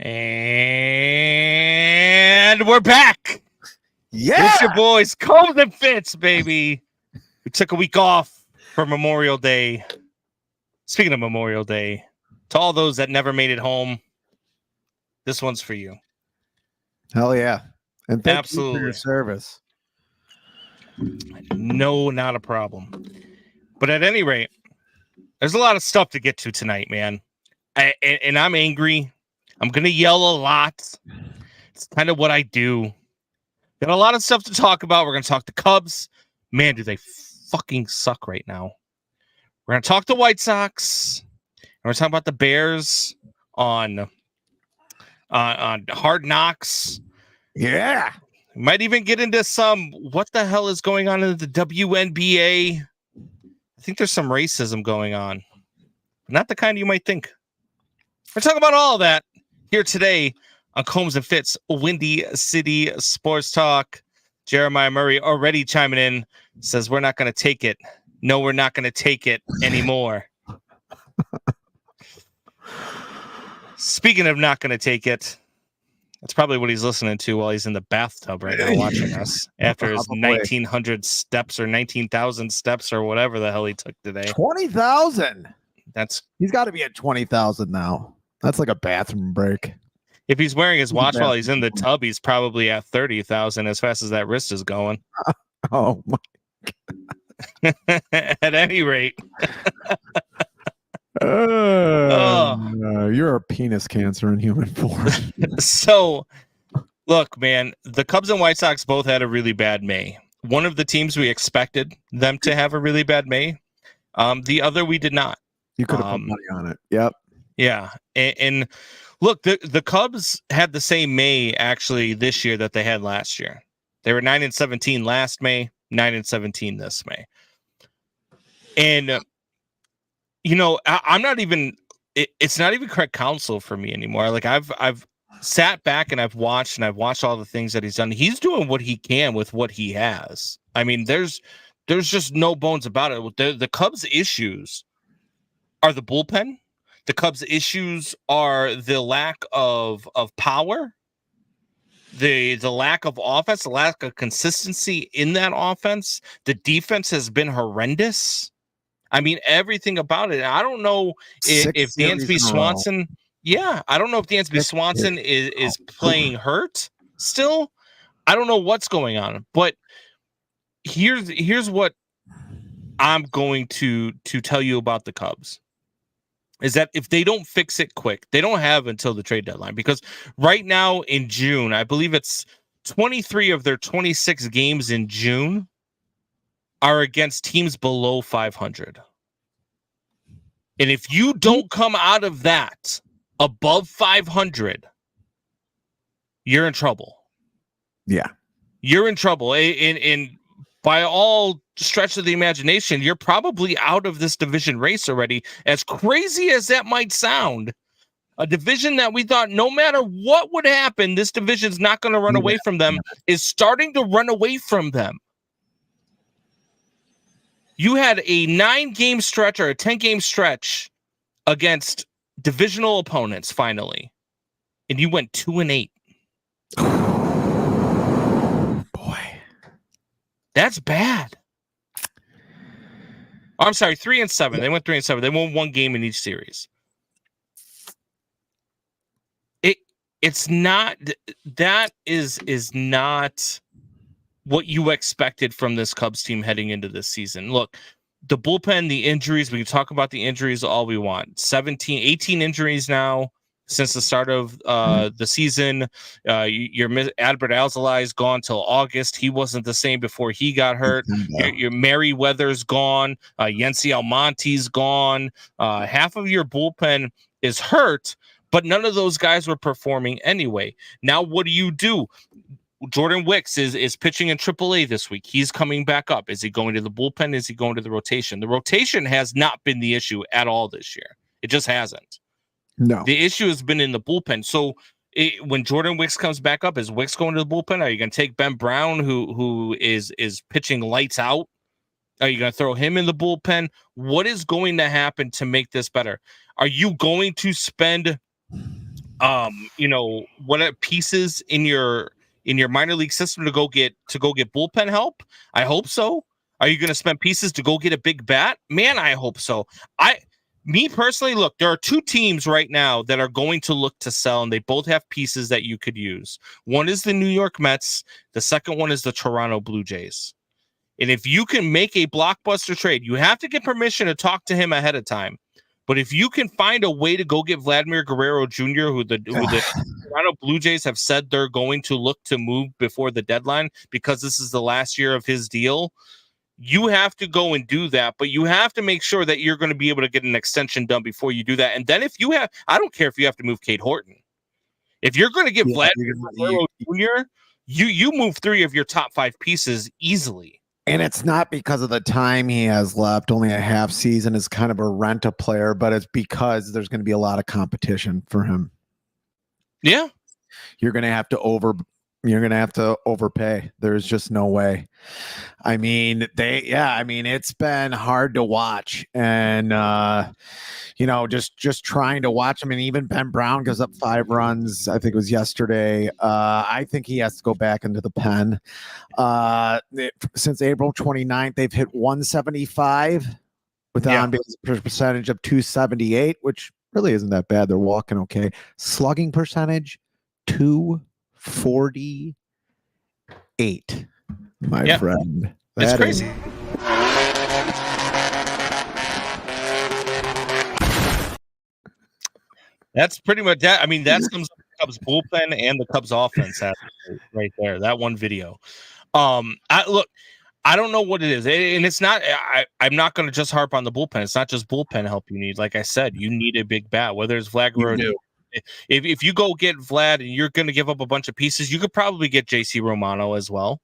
And we're back. Yeah. It's your boys, Cubs and Fitz, baby. We took a week off for Memorial Day. Speaking of Memorial Day, to all those that never made it home, this one's for you. Hell yeah. And thank Absolutely. you for your service. No, not a problem. But at any rate, there's a lot of stuff to get to tonight, man. And I'm angry. I'm going to yell a lot. It's kind of what I do. Got a lot of stuff to talk about. We're going to talk the Cubs. Man, do they fucking suck right now. We're going to talk the White Sox. And we're talking about the Bears on Hard Knocks. Yeah. Might even get into some what the hell is going on in the WNBA. I think there's some racism going on. Not the kind you might think. We're talking about all of that here today on Combs and Fitz, Windy City Sports Talk. Jeremiah Murray already chiming in, says we're not going to take it. No, we're not going to take it anymore. Speaking of not going to take it, that's probably what he's listening to while he's in the bathtub right now watching us after his 1,900 steps or 19,000 steps or whatever the hell he took today. 20,000. He's got to be at 20,000 now. That's like a bathroom break. If he's wearing his watch while he's in the tub, he's probably at 30,000 as fast as that wrist is going. Oh my God. At any rate. You're a penis cancer in human form. So, look, man, the Cubs and White Sox both had a really bad May. One of the teams we expected them to have a really bad May. The other we did not. You could have put money on it. Yep. Yeah. And look, the Cubs had the same May actually this year that they had last year. They were 9-17 last May, 9-17 this May. And you know, I'm not even. It's not even correct counsel for me anymore. Like I've sat back and I've watched all the things that he's done. He's doing what he can with what he has. I mean, there's just no bones about it. The Cubs' issues are the bullpen. The Cubs' issues are the lack of power, the lack of offense, the lack of consistency in that offense. The defense has been horrendous. I mean, everything about it. I don't know if Dansby Swanson. Yeah, I don't know if Dansby Swanson is playing hurt still. I don't know what's going on. But here's what I'm going to tell you about the Cubs. Is that if they don't fix it quick, they don't have until the trade deadline. Because right now in June, I believe it's 23 of their 26 games in June are against teams below 500. And if you don't come out of that above 500, you're in trouble. Yeah. You're in trouble. And by all stretch of the imagination, you're probably out of this division race already. As crazy as that might sound, a division that we thought no matter what would happen, this division's not going to run away from them, is starting to run away from them. You had a 9-game stretch or a 10-game stretch against divisional opponents finally, and you went 2-8. Boy, that's bad. Oh, I'm sorry, 3-7. They went 3-7. They won 1 game in each series. It's not that is not what you expected from this Cubs team heading into this season. Look, the bullpen, the injuries, we can talk about the injuries all we want. 18 injuries now since the start of the season. Your Albert Alzolay is gone till August. He wasn't the same before he got hurt. Your Merriweather's gone. Yency Almonte's gone. Half of your bullpen is hurt, but none of those guys were performing anyway. Now, what do? Jordan Wicks is pitching in AAA this week. He's coming back up. Is he going to the bullpen? Is he going to the rotation? The rotation has not been the issue at all this year. It just hasn't. No. The issue has been in the bullpen. So when Jordan Wicks comes back up, is Wicks going to the bullpen? Are you going to take Ben Brown, who is pitching lights out? Are you going to throw him in the bullpen? What is going to happen to make this better? Are you going to spend what pieces in your minor league system to go get bullpen help? I hope so. Are you going to spend pieces to go get a big bat? Man, I hope so. Me personally, look, there are two teams right now that are going to look to sell, and they both have pieces that you could use. One is the New York Mets. The second one is the Toronto Blue Jays. And if you can make a blockbuster trade, you have to get permission to talk to him ahead of time. But if you can find a way to go get Vladimir Guerrero Jr., who the Toronto Blue Jays have said they're going to look to move before the deadline because this is the last year of his deal, you have to go and do that. But you have to make sure that you're going to be able to get an extension done before you do that. And then if you have, I don't care if you have to move Cade Horton. If you're going to get Vladimir Guerrero Jr., you move 3 of your top 5 pieces easily. And it's not because of the time he has left. Only a half season is kind of a rent-a-player, but it's because there's going to be a lot of competition for him. Yeah. You're going to have to overpay. There's just no way. I mean, it's been hard to watch, and just trying to watch. I mean, even Ben Brown goes up 5 runs. I think it was yesterday. I think he has to go back into the pen. Since April 29th, they've hit 175 with an on-base percentage of 278, which really isn't that bad. They're walking okay. Slugging percentage 248, my friend. That's crazy. That's pretty much that. I mean, that's comes from the Cubs bullpen and the Cubs offense right there. That one video. I don't know what it is, and it's not. I'm not going to just harp on the bullpen. It's not just bullpen help you need. Like I said, you need a big bat. Whether it's Vlad Guerrero. If you go get Vlad and you're going to give up a bunch of pieces, you could probably get JC Romano as well.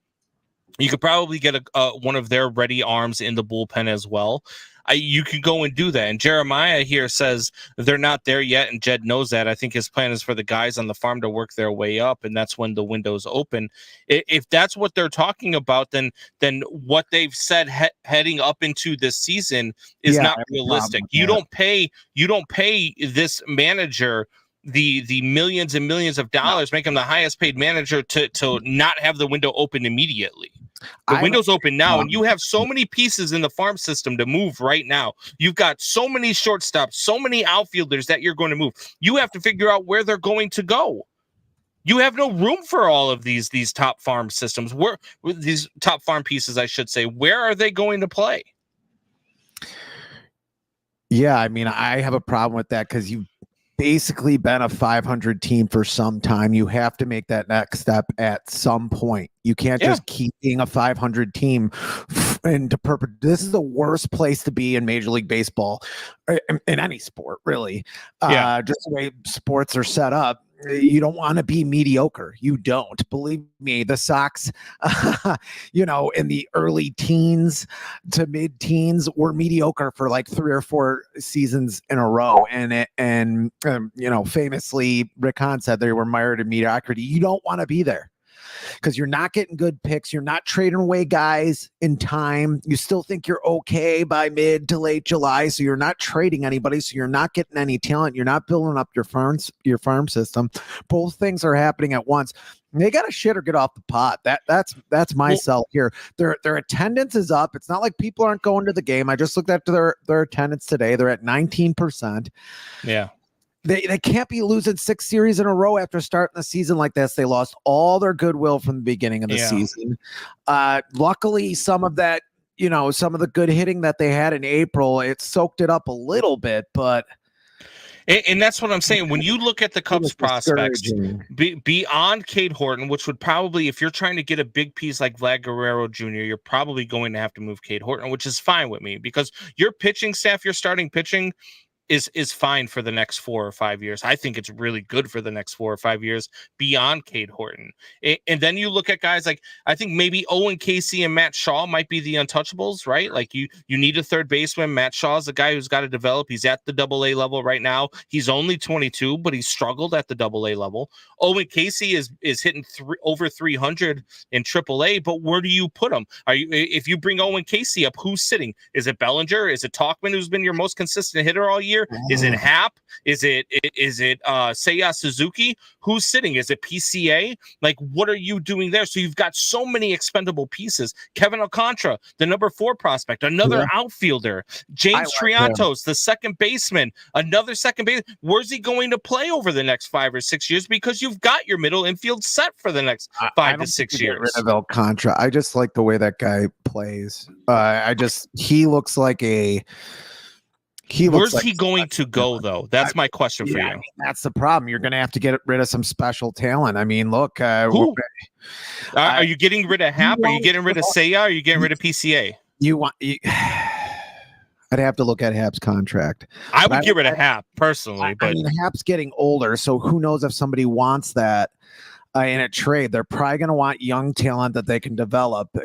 You could probably get one of their ready arms in the bullpen as well. You could go and do that. And Jeremiah here says they're not there yet, and Jed knows that. I think his plan is for the guys on the farm to work their way up, and that's when the window's open. If that's what they're talking about, then what they've said heading up into this season is not realistic. You don't pay this manager the millions and millions of dollars, make him the highest paid manager to not have the window open immediately. The window's open now, and you have so many pieces in the farm system to move right now. You've got so many shortstops, so many outfielders that you're going to move. You have to figure out where they're going to go. You have no room for all of these top farm systems. Where these top farm pieces, I should say, where are they going to play? Yeah, I mean, I have a problem with that because you've basically been a 500 team for some time. You have to make that next step at some point. You can't just keep being a 500 team into perpetuity. This is the worst place to be in Major League Baseball, in any sport, really. Just the way sports are set up. You don't want to be mediocre. You don't. Believe me, the Sox, in the early teens to mid-teens were mediocre for like 3 or 4 seasons in a row. And famously, Rick Hahn said they were mired in mediocrity. You don't want to be there because you're not getting good picks. You're not trading away guys in time. You still think you're okay by mid to late July. So you're not trading anybody. So you're not getting any talent. You're not building up your farm system. Both things are happening at once. They got to shit or get off the pot. That's my sell here. Their attendance is up. It's not like people aren't going to the game. I just looked at their attendance today. They're at 19%. Yeah. They can't be losing 6 series in a row after starting the season like this. They lost all their goodwill from the beginning of the season. Luckily, some of that, some of the good hitting that they had in April, it soaked it up a little bit, but. And that's what I'm saying. When you look at the Cubs prospects beyond Cade Horton, which would probably, if you're trying to get a big piece like Vlad Guerrero Jr., you're probably going to have to move Cade Horton, which is fine with me because your pitching staff, your starting pitching is fine for the next 4 or 5 years. I think it's really good for the next 4 or 5 years beyond Cade Horton. And then you look at guys like, I think maybe Owen Casey and Matt Shaw might be the untouchables, right? Like you need a third baseman. Matt Shaw's a guy who's got to develop. He's at the AA level right now. He's only 22, but he's struggled at the AA level. Owen Casey is hitting over 300 in AAA, but where do you put him? If you bring Owen Casey up, who's sitting? Is it Bellinger? Is it Talkman, who's been your most consistent hitter all year? here? Is it Hap? Is it Seiya Suzuki? Who's sitting? Is it PCA? Like, what are you doing there? So you've got so many expendable pieces. Kevin Alcantara, the number 4 prospect, another outfielder. James Triantos, the second baseman, another second base. Where's he going to play over the next 5 or 6 years? Because you've got your middle infield set for the next 5 to 6 years. Get rid of Alcantara. I just like the way that guy plays. He looks like a. Where's he going to go, though? That's my question for you. I mean, that's the problem. You're going to have to get rid of some special talent. I mean, look. Who? Are you getting rid of Hap? Are you getting rid of Seiya? Are you getting rid of PCA? I'd have to look at Hap's contract. I would get rid of Hap, personally. I mean, Hap's getting older, so who knows if somebody wants that in a trade. They're probably going to want young talent that they can develop.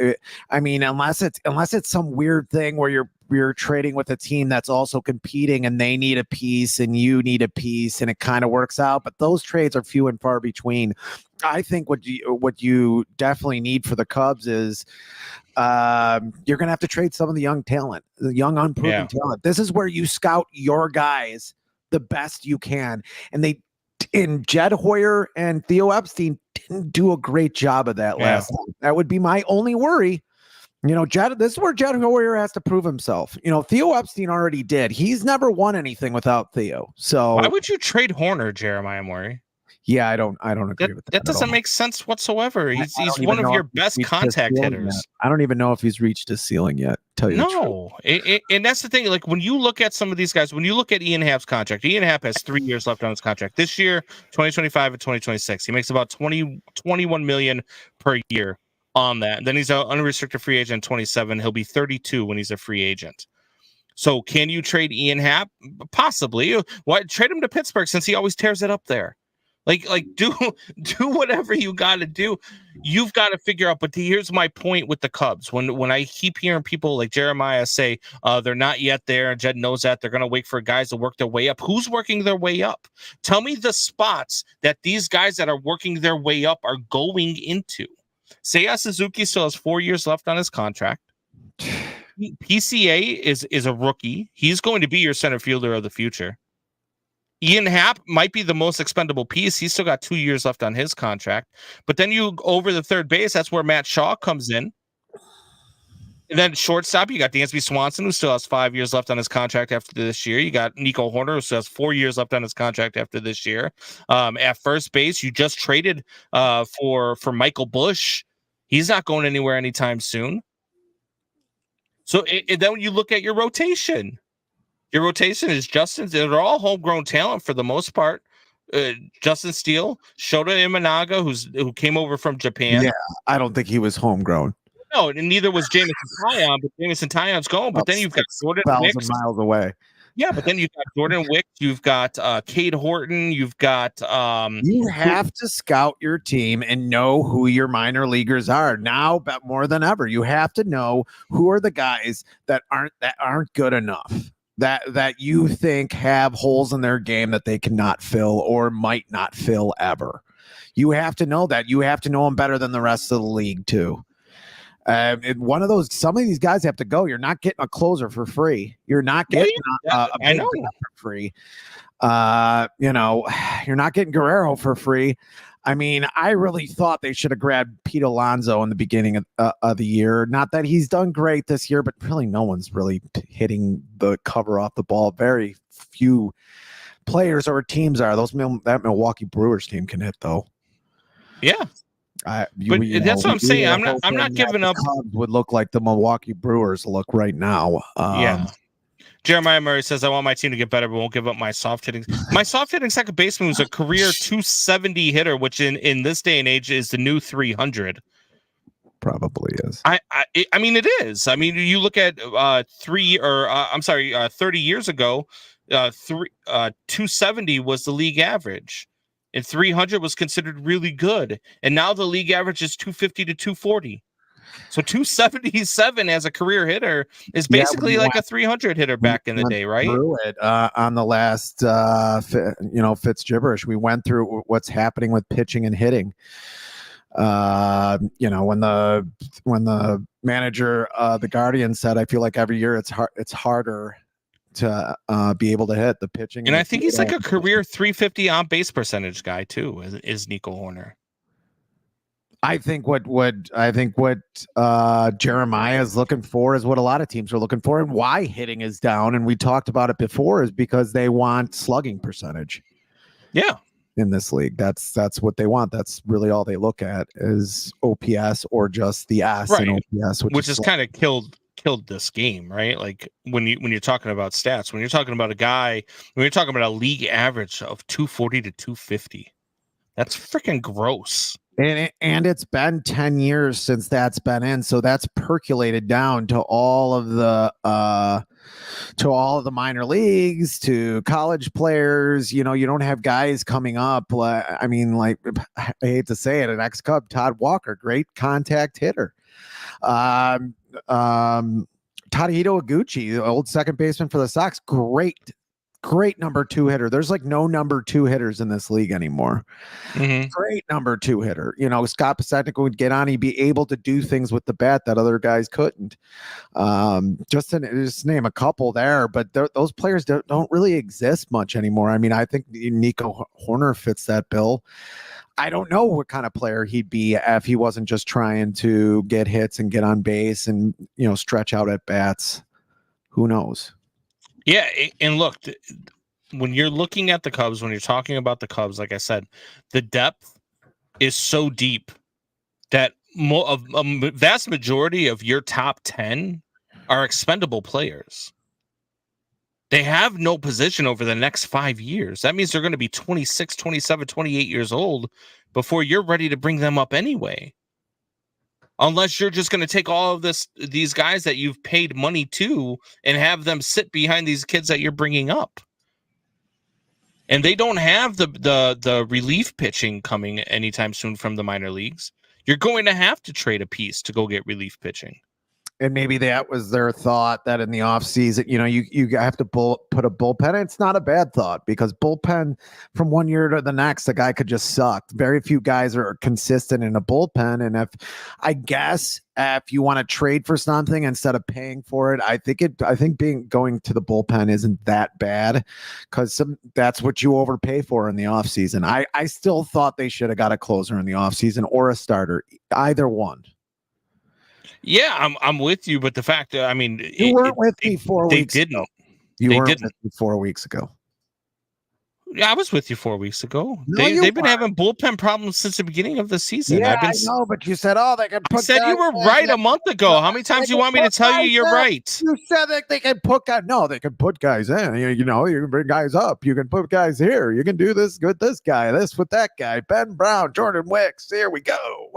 I mean, unless it's some weird thing where you're trading with a team that's also competing and they need a piece and you need a piece and it kind of works out. But those trades are few and far between. I think what you definitely need for the Cubs is you're going to have to trade some of the young talent, the young unproven talent. This is where you scout your guys the best you can. And Jed Hoyer and Theo Epstein didn't do a great job of that last time. That would be my only worry. This is where Jed Hoyer has to prove himself. Theo Epstein already did. He's never won anything without Theo. So why would you trade Horner, Jeremiah Morey? Yeah, I don't agree with that. That doesn't make sense whatsoever. He's one of your best contact hitters. I don't even know if he's reached his ceiling yet. Tell you the truth. And that's the thing. Like, when you look at some of these guys, when you look at Ian Happ's contract, Ian Happ has 3 years left on his contract. This year, 2025 and 2026, he makes about 21 million per year on that. And then he's an unrestricted free agent in 27. He'll be 32 when he's a free agent. So can you trade Ian Happ? Possibly. Why trade him to Pittsburgh, since he always tears it up there? Like do whatever you got to do. You've got to figure out. But here's my point with the Cubs. When I keep hearing people like Jeremiah say they're not yet there, and Jed knows that, they're going to wait for guys to work their way up. Who's working their way up? Tell me the spots that these guys that are working their way up are going into. Seiya Suzuki still has 4 years left on his contract. PCA is a rookie. He's going to be your center fielder of the future. Ian Happ might be the most expendable piece. He's still got 2 years left on his contract. But then you over the third base, that's where Matt Shaw comes in. And then shortstop, you got Dansby Swanson, who still has 5 years left on his contract after this year. You got Nico Horner, who still has 4 years left on his contract after this year. At first base, you just traded for Michael Busch. He's not going anywhere anytime soon. So then when you look at your rotation, is Justin. They're all homegrown talent for the most part. Justin Steele, Shota Imanaga, who came over from Japan. Yeah, I don't think he was homegrown. No, and neither was Jameson Taillon, but Jameson Taillon's gone. But then you've got Jordan Wicks. Miles away. Yeah, but then you've got Jordan Wicks, you've got Cade Horton, you've got you have to scout your team and know who your minor leaguers are now, but more than ever. You have to know who are the guys that aren't good enough. That you think have holes in their game that they cannot fill or might not fill ever. You have to know that. You have to know them better than the rest of the league too. Some of these guys have to go. You're not getting a closer for free. You're not getting a big for free. You're not getting Guerrero for free. I mean, I really thought they should have grabbed Pete Alonso in the beginning of the year. Not that he's done great this year, but really no one's really hitting the cover off the ball. Very few players or teams are. That Milwaukee Brewers team can hit, though. Yeah. That's what I'm saying. I'm not giving up. Cubs would look like the Milwaukee Brewers look right now. Jeremiah Murray says, I want my team to get better, but won't give up my soft hitting. My soft hitting second baseman was a career 270 hitter, which in this day and age is the new 300. Probably is. I mean, it is. I mean, you look at 30 years ago, 270 was the league average, and 300 was considered really good. And now the league average is 250 to 240. So 277 as a career hitter is basically like a 300 hitter back in the day, right? Through it on the last, Fitz gibberish. We went through what's happening with pitching and hitting. When the manager, the Guardian said, I feel like every year it's harder to be able to hit the pitching. And I think he's like a career 350 on base percentage guy too. Is Nico Hoerner? I think what Jeremiah is looking for is what a lot of teams are looking for, and why hitting is down. And we talked about it before, is because they want slugging percentage. Yeah, in this league, that's what they want. That's really all they look at is OPS or just the S in OPS, which is kind of killed this game, right? Like when you're talking about stats, when you're talking about when you're talking about a league average of 240 to 250, that's freaking gross. And it's been 10 years since that's been in, so that's percolated down to all of the minor leagues, to college players. You don't have guys coming up. I mean, like, I hate to say it, an ex-Cub, Todd Walker, great contact hitter. Tadahito Iguchi, the old second baseman for the Sox, great number 2 hitter. There's like no number 2 hitters in this league anymore. Mm-hmm. Great number 2 hitter. Scott Pasechnik would get on. He'd be able to do things with the bat that other guys couldn't. Just name a couple there, but those players don't really exist much anymore. I mean, I think Nico Hoerner fits that bill. I don't know what kind of player he'd be if he wasn't just trying to get hits and get on base and, stretch out at bats. Who knows? Yeah, and look, when you're looking at the Cubs, when you're talking about the Cubs, like I said, the depth is so deep that a vast majority of your top 10 are expendable players. They have no position over the next 5 years. That means they're going to be 26, 27, 28 years old before you're ready to bring them up anyway. Unless you're just going to take all of these guys that you've paid money to and have them sit behind these kids that you're bringing up. And they don't have the relief pitching coming anytime soon from the minor leagues. You're going to have to trade a piece to go get relief pitching. And maybe that was their thought, that in the offseason, you have to put a bullpen. It's not a bad thought, because bullpen from one year to the next, the guy could just suck. Very few guys are consistent in a bullpen. And if you want to trade for something instead of paying for it, I think going to the bullpen isn't that bad, because that's what you overpay for in the offseason. I still thought they should have got a closer in the offseason or a starter, either one. Yeah, I'm with you, but the fact that, I mean, you weren't with me 4 weeks ago. You weren't with me 4 weeks ago. Yeah, I was with you 4 weeks ago. No, they've been having bullpen problems since the beginning of the season. Yeah, I know, but you said, they can put. I said you were right a month ago. How many times do you want me to tell you you're right? You said that they can put guys. No, they can put guys in. You can bring guys up. You can put guys here. You can do this with this guy, this with that guy. Ben Brown, Jordan Wicks. Here we go.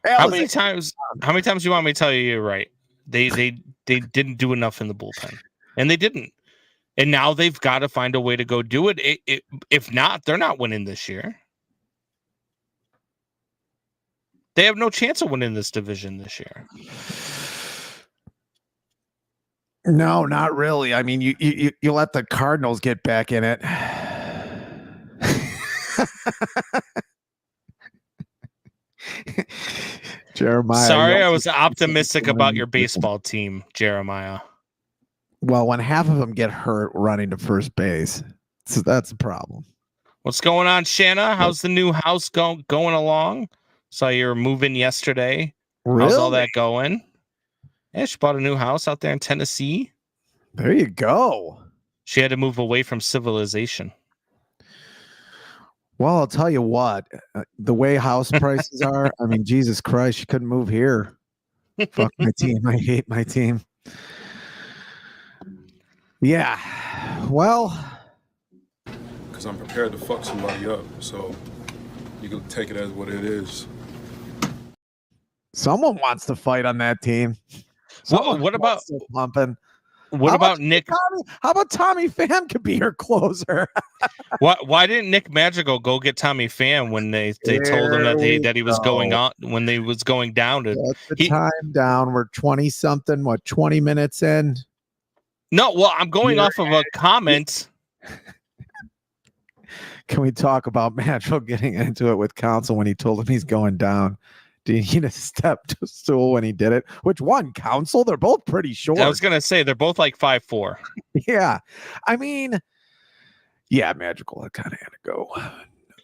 How many times do you want me to tell you you're right? They didn't do enough in the bullpen, and they didn't. And now they've got to find a way to go do it. If not, they're not winning this year. They have no chance of winning this division this year. No, not really. I mean, you let the Cardinals get back in it. Jeremiah. Sorry, I was optimistic about your baseball team, Jeremiah. Well, when half of them get hurt running to first base, so that's a problem. What's going on, Shanna? How's the new house going along? Saw you were moving yesterday. Really? How's all that going? Yeah, she bought a new house out there in Tennessee. There you go. She had to move away from civilization. Well, I'll tell you what, the way house prices are, I mean, Jesus Christ, you couldn't move here. Fuck my team. I hate my team. Yeah. Well, because I'm prepared to fuck somebody up. So you can take it as what it is. Someone wants to fight on that team. What about pumping? What about Nick? How about Tommy Pham could be your closer? Why didn't Nick Madrigal go get Tommy Pham when they told him that he was going on, when they was going down to time down? We're 20-something, 20 minutes in? No, well, I'm going off of a comment. Can we talk about Madrigal getting into it with counsel when he told him he's going down? Do you need a step stool when he did it? Which one? Council? They're both pretty short. I was gonna say they're both like 5'4". Yeah. I mean, yeah, Magical. It kind of had to go.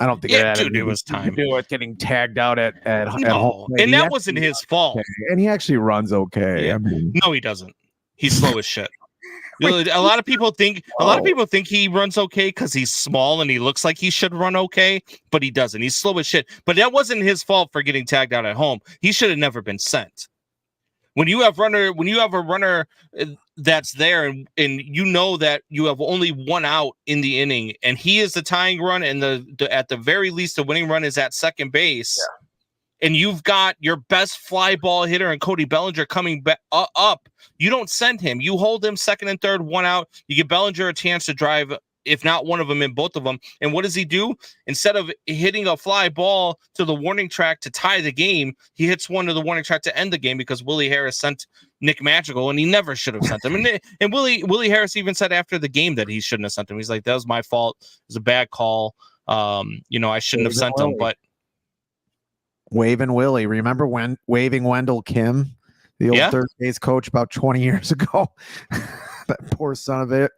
I don't think it was time. To do with getting tagged out at home. And that wasn't his fault. Okay. And he actually runs okay. Yeah. I mean, no, he doesn't. He's slow as shit. A lot of people think he runs okay because he's small and he looks like he should run okay, but he doesn't. He's slow as shit. But that wasn't his fault for getting tagged out at home. He should have never been sent. When you have a runner that's there and you know that you have only one out in the inning and he is the tying run and the at the very least the winning run is at second base. Yeah. And you've got your best fly ball hitter and Cody Bellinger coming up, you don't send him. You hold him second and third, one out. You give Bellinger a chance to drive, if not one of them, in both of them. And what does he do? Instead of hitting a fly ball to the warning track to tie the game, he hits one to the warning track to end the game because Willie Harris sent Nick Magical, and he never should have sent him. And Willie Harris even said after the game that he shouldn't have sent him. He's like, that was my fault. It was a bad call. I shouldn't have sent him, but Waving Willie. Remember when waving Wendell Kim, the old third base coach about 20 years ago? That poor son of a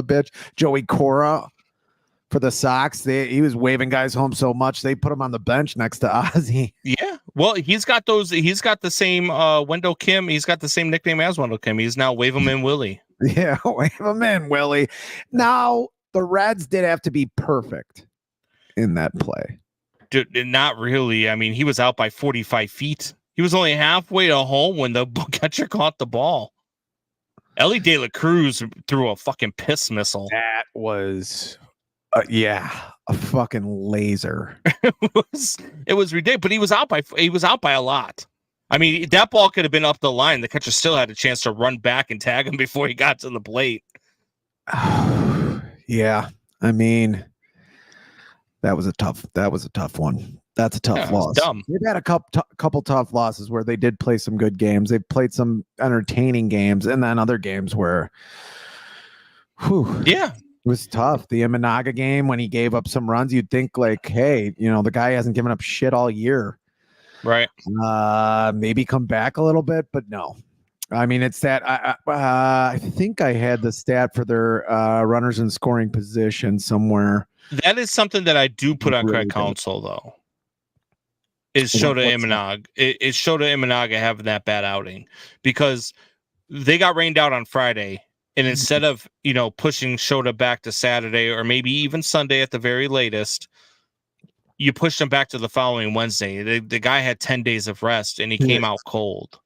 bitch. Joey Cora for the Sox. He was waving guys home so much they put him on the bench next to Ozzie. Yeah. Well, he's got the same Wendell Kim. He's got the same nickname as Wendell Kim. He's now Wave him in Willie. Yeah, wave him in Willie. Now, the Reds did have to be perfect in that play. Dude, not really. I mean, he was out by 45 feet. He was only halfway to home when the catcher caught the ball. Ellie De La Cruz threw a fucking piss missile. That was, a fucking laser. it was ridiculous, but he was out by a lot. I mean, that ball could have been up the line. The catcher still had a chance to run back and tag him before he got to the plate. Yeah, I mean. That was a tough one. That's a tough loss. Dumb. They've had a couple tough losses where they did play some good games. They played some entertaining games, and then other games where, it was tough. The Imanaga game when he gave up some runs, you'd think like, hey, the guy hasn't given up shit all year, right? Maybe come back a little bit, but no. I mean, it's that I think I had the stat for their runners in scoring position somewhere. That is something that I do put on Craig Counsell, though. Is Shota Imanaga. Is Shota Imanaga having that bad outing? Because they got rained out on Friday, and instead of pushing Shota back to Saturday or maybe even Sunday at the very latest, you pushed him back to the following Wednesday. The guy had 10 days of rest, and he came out cold.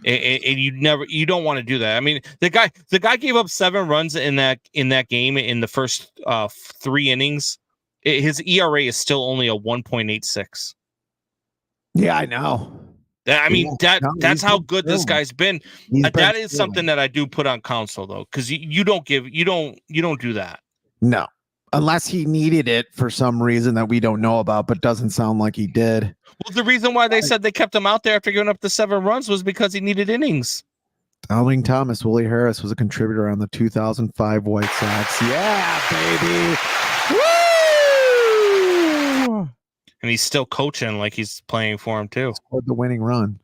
And you don't want to do that. I mean, the guy gave up 7 runs in that game in the first 3 innings. His ERA is still only a 1.86. Yeah, I know. I mean, that's how good this guy's been. That is something that I do put on Counsell, though, because you don't do that. No, unless he needed it for some reason that we don't know about, but doesn't sound like he did. Well, the reason why they said they kept him out there after giving up the 7 runs was because he needed innings. Dowling Thomas, Willie Harris was a contributor on the 2005 White Sox. Yeah, baby. Woo! And he's still coaching like he's playing for him, too. Scored the winning run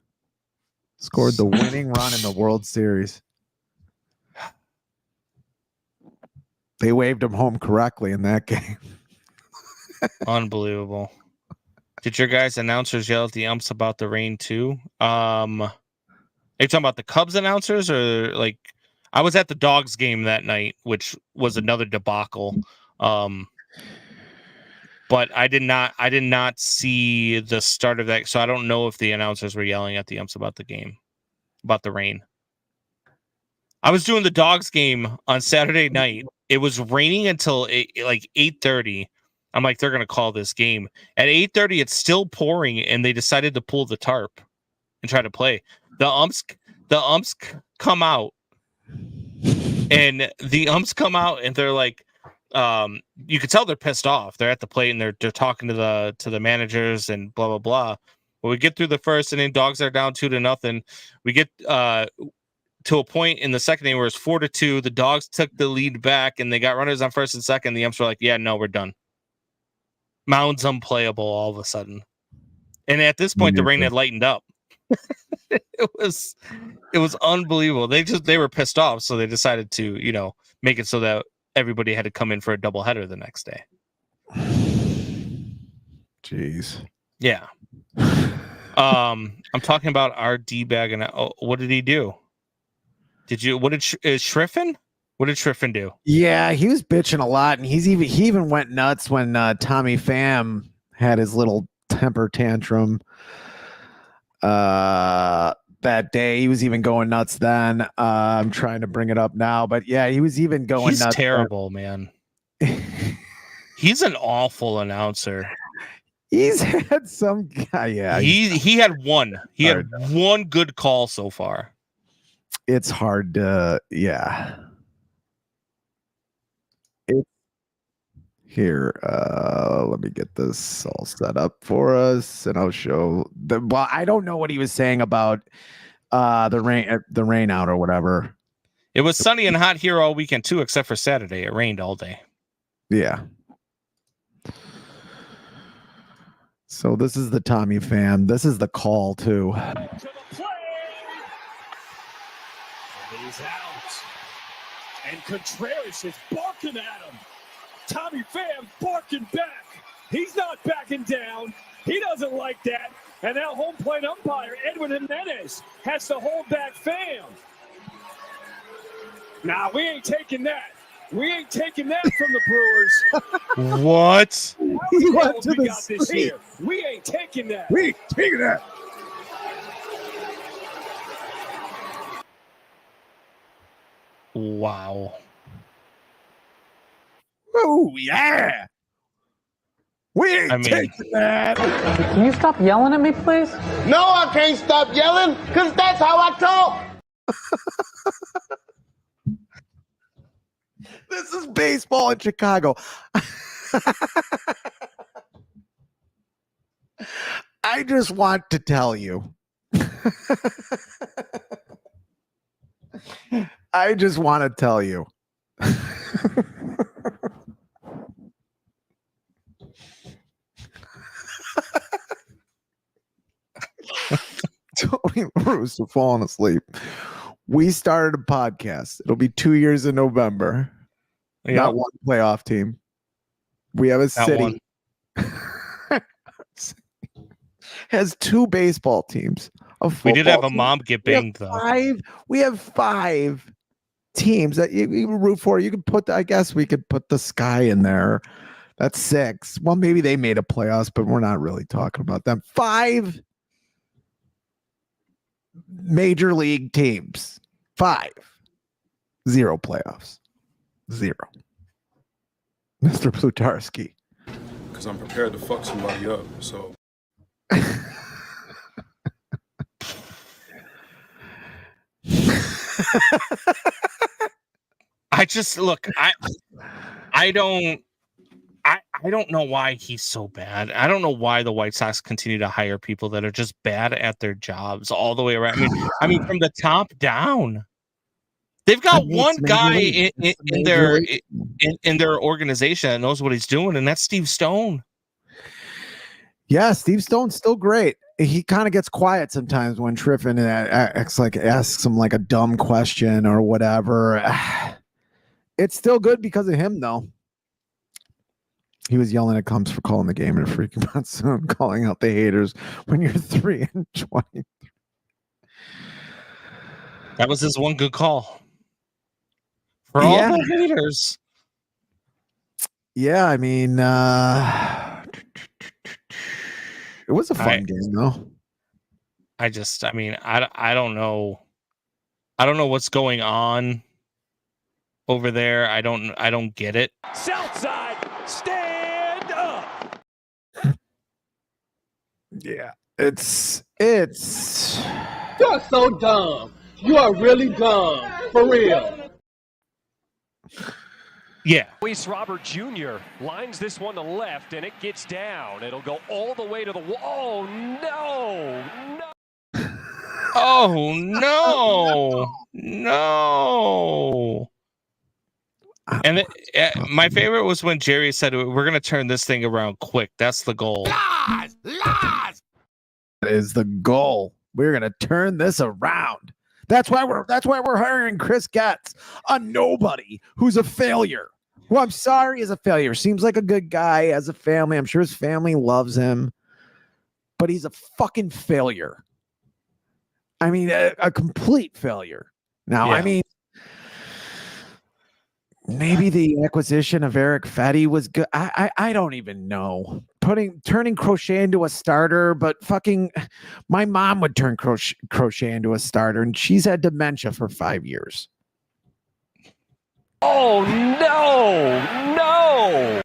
in the World Series. They waved him home correctly in that game. Unbelievable. Did your guys' announcers yell at the umps about the rain too? Are you talking about the Cubs announcers or like? I was at the Dogs game that night, which was another debacle. But I did not see the start of that, so I don't know if the announcers were yelling at the umps about the game, about the rain. I was doing the Dogs game on Saturday night. It was raining until 8:30. I'm like, they're going to call this game. At 8:30, it's still pouring, and they decided to pull the tarp and try to play. The umps come out, and they're like, you could tell they're pissed off. They're at the plate, and they're talking to the managers and blah, blah, blah. When we get through the first inning, Dogs are down 2-0. We get to a point in the second inning where it's 4-2. The Dogs took the lead back, and they got runners on first and second. The umps were like, yeah, no, we're done. Mound's unplayable all of a sudden. And at this point, the rain had lightened up. it was unbelievable. They were pissed off, so they decided to, make it so that everybody had to come in for a doubleheader the next day. Jeez. Yeah. I'm talking about our D-bag, and what did he do? What did Schriffen? What did Schriffen do? Yeah, he was bitching a lot, and he even went nuts when Tommy Pham had his little temper tantrum that day. He was even going nuts then. I'm trying to bring it up now, but yeah, he was even going He's nuts. Terrible, man. He's an awful announcer. He's had some guy, yeah. He had one. He had one good call so far. It's hard to, yeah. Here, let me get this all set up for us, and I'll show the. Well, I don't know what he was saying about the rain out or whatever. It was sunny and hot here all weekend too, except for Saturday. It rained all day. Yeah. So this is the Tommy Pham. This is the call too. He's out, and Contreras is barking at him. Tommy Pham barking back. He's not backing down. He doesn't like that. And now home plate umpire Edwin Jimenez has to hold back Pham. Nah, we ain't taking that. We ain't taking that from the Brewers. What? He went to the street. We ain't taking that. We ain't taking that. Wow. Oh yeah. We ain't taking that. Can you stop yelling at me, please? No, I can't stop yelling, because that's how I talk. This is baseball in Chicago. I just want to tell you. I just want to tell you. Tony Bruce are falling asleep. We started a podcast. It'll be 2 years in November. Yep. Not one playoff team. We have a city. Has 2 baseball teams. We did have a mom get banged though. We have 5 teams that you root for. You could put, I guess we could put the Sky in there. That's 6. Well, maybe they made a playoffs, but we're not really talking about them. 5 major league teams. 5. 0 playoffs. 0. Mr. Plutarski. Because I'm prepared to fuck somebody up. So. I don't know why he's so bad. I don't know why the White Sox continue to hire people that are just bad at their jobs all the way around. I mean from the top down. They've got one guy in their organization that knows what he's doing, and that's Steve Stone. Yeah, Steve Stone's still great. He kind of gets quiet sometimes when Triffin asks him like a dumb question or whatever. It's still good because of him, though. He was yelling at Cubs for calling the game and freaking monsoon, calling out the haters when you're 3-20. That was his one good call. For all the haters. Yeah, I mean, it was a fun game, though. I don't know. I don't know what's going on over there. I don't get it. Southside, stand up. Yeah, it's. You're so dumb. You are really dumb. For real. Yeah. Luis Robert Jr. lines this one to left, and it gets down. It'll go all the way to the wall. Oh, no. Oh, no. No. And my favorite was when Jerry said, we're going to turn this thing around quick. That's the goal. Lies! is the goal. We're gonna turn this around. That's why we're hiring Chris Getz, a nobody who's a failure. Who I'm sorry is a failure. Seems like a good guy, as a family. I'm sure his family loves him, but he's a fucking failure. I mean, a complete failure. Now, I mean, maybe the acquisition of Eric Fetty was good. I don't even know. Turning Crochet into a starter, but fucking my mom would turn Crochet into a starter, and she's had dementia for 5 years. Oh, no.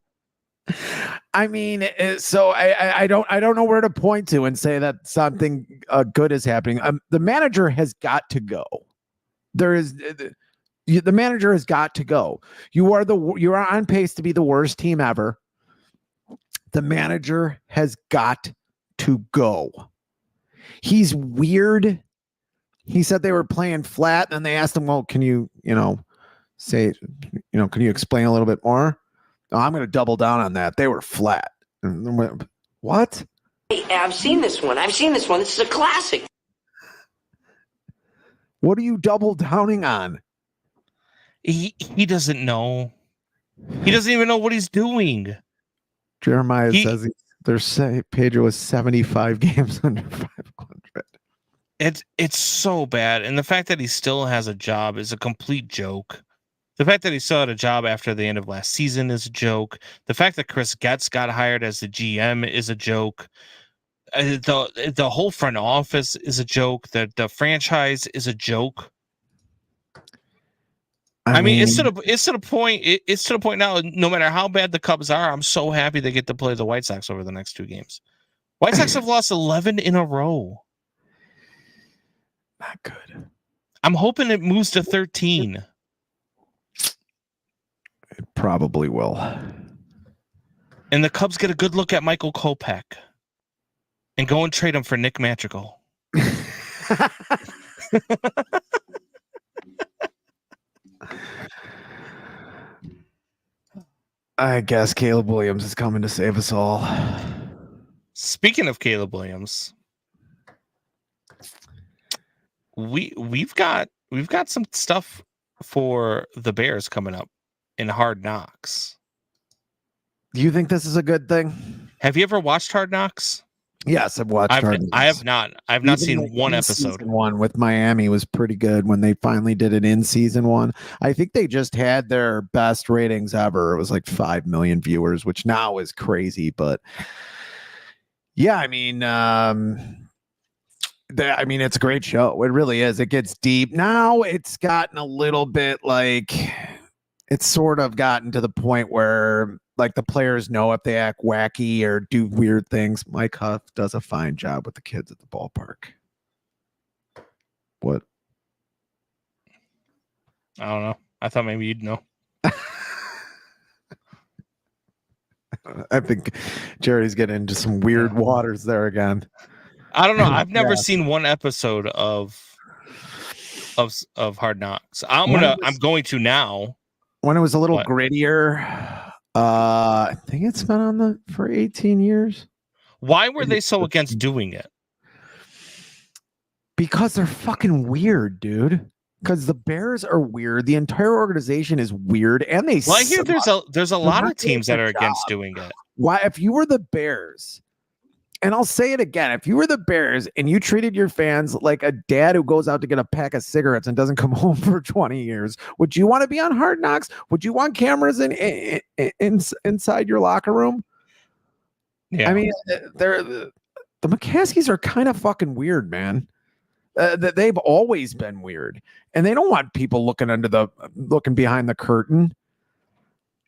I mean, so I don't know where to point to and say that something good is happening. The manager has got to go. The manager has got to go. You are on pace to be the worst team ever. The manager has got to go. He's weird. He said they were playing flat, and they asked him, "Well, can you say, can you explain a little bit more?" No, I'm going to double down on that. They were flat. What? Hey, I've seen this one. This is a classic. What are you double downing on? He doesn't know. He doesn't even know what he's doing. Jeremiah says Pedro was 75 games under 500. It's so bad. And the fact that he still has a job is a complete joke. The fact that he still had a job after the end of last season is a joke. The fact that Chris Getz got hired as the GM is a joke. The whole front office is a joke. The franchise is a joke. I mean, it's to the point now. No matter how bad the Cubs are, I'm so happy they get to play the White Sox over the next 2 games. White Sox have lost 11 in a row. Not good. I'm hoping it moves to 13. It probably will. And the Cubs get a good look at Michael Kopech and go and trade him for Nick Madrigal. I guess Caleb Williams is coming to save us all. Speaking of Caleb Williams, we've got some stuff for the Bears coming up in Hard Knocks. Do you think this is a good thing? Have you ever watched Hard Knocks? Yes, I've watched Hard Knocks. I have not. I've not seen one episode. One with Miami was pretty good when they finally did it in season 1. I think they just had their best ratings ever. It was like 5 million viewers, which now is crazy. But yeah, I mean, it's a great show. It really is. It gets deep. Now it's gotten a little bit like it's sort of gotten to the point where like the players know if they act wacky or do weird things. Mike Huff does a fine job with the kids at the ballpark. What? I don't know. I thought maybe you'd know. I think Jerry's getting into some weird waters there again. I don't know. I've never seen one episode of Hard Knocks. I'm going to now. When it was a little grittier, I think it's been on for 18 years. Why were they so against doing it? Because they're fucking weird, dude. Because the Bears are weird. The entire organization is weird, and they. Well, I hear there's a lot of teams that are against doing it. Why, if you were the Bears, and I'll say it again, if you were the Bears and you treated your fans like a dad who goes out to get a pack of cigarettes and doesn't come home for 20 years, would you want to be on Hard Knocks? Would you want cameras inside your locker room? Yeah, I mean, the McCaskies are kind of fucking weird, man. They've always been weird, and they don't want people looking behind the curtain.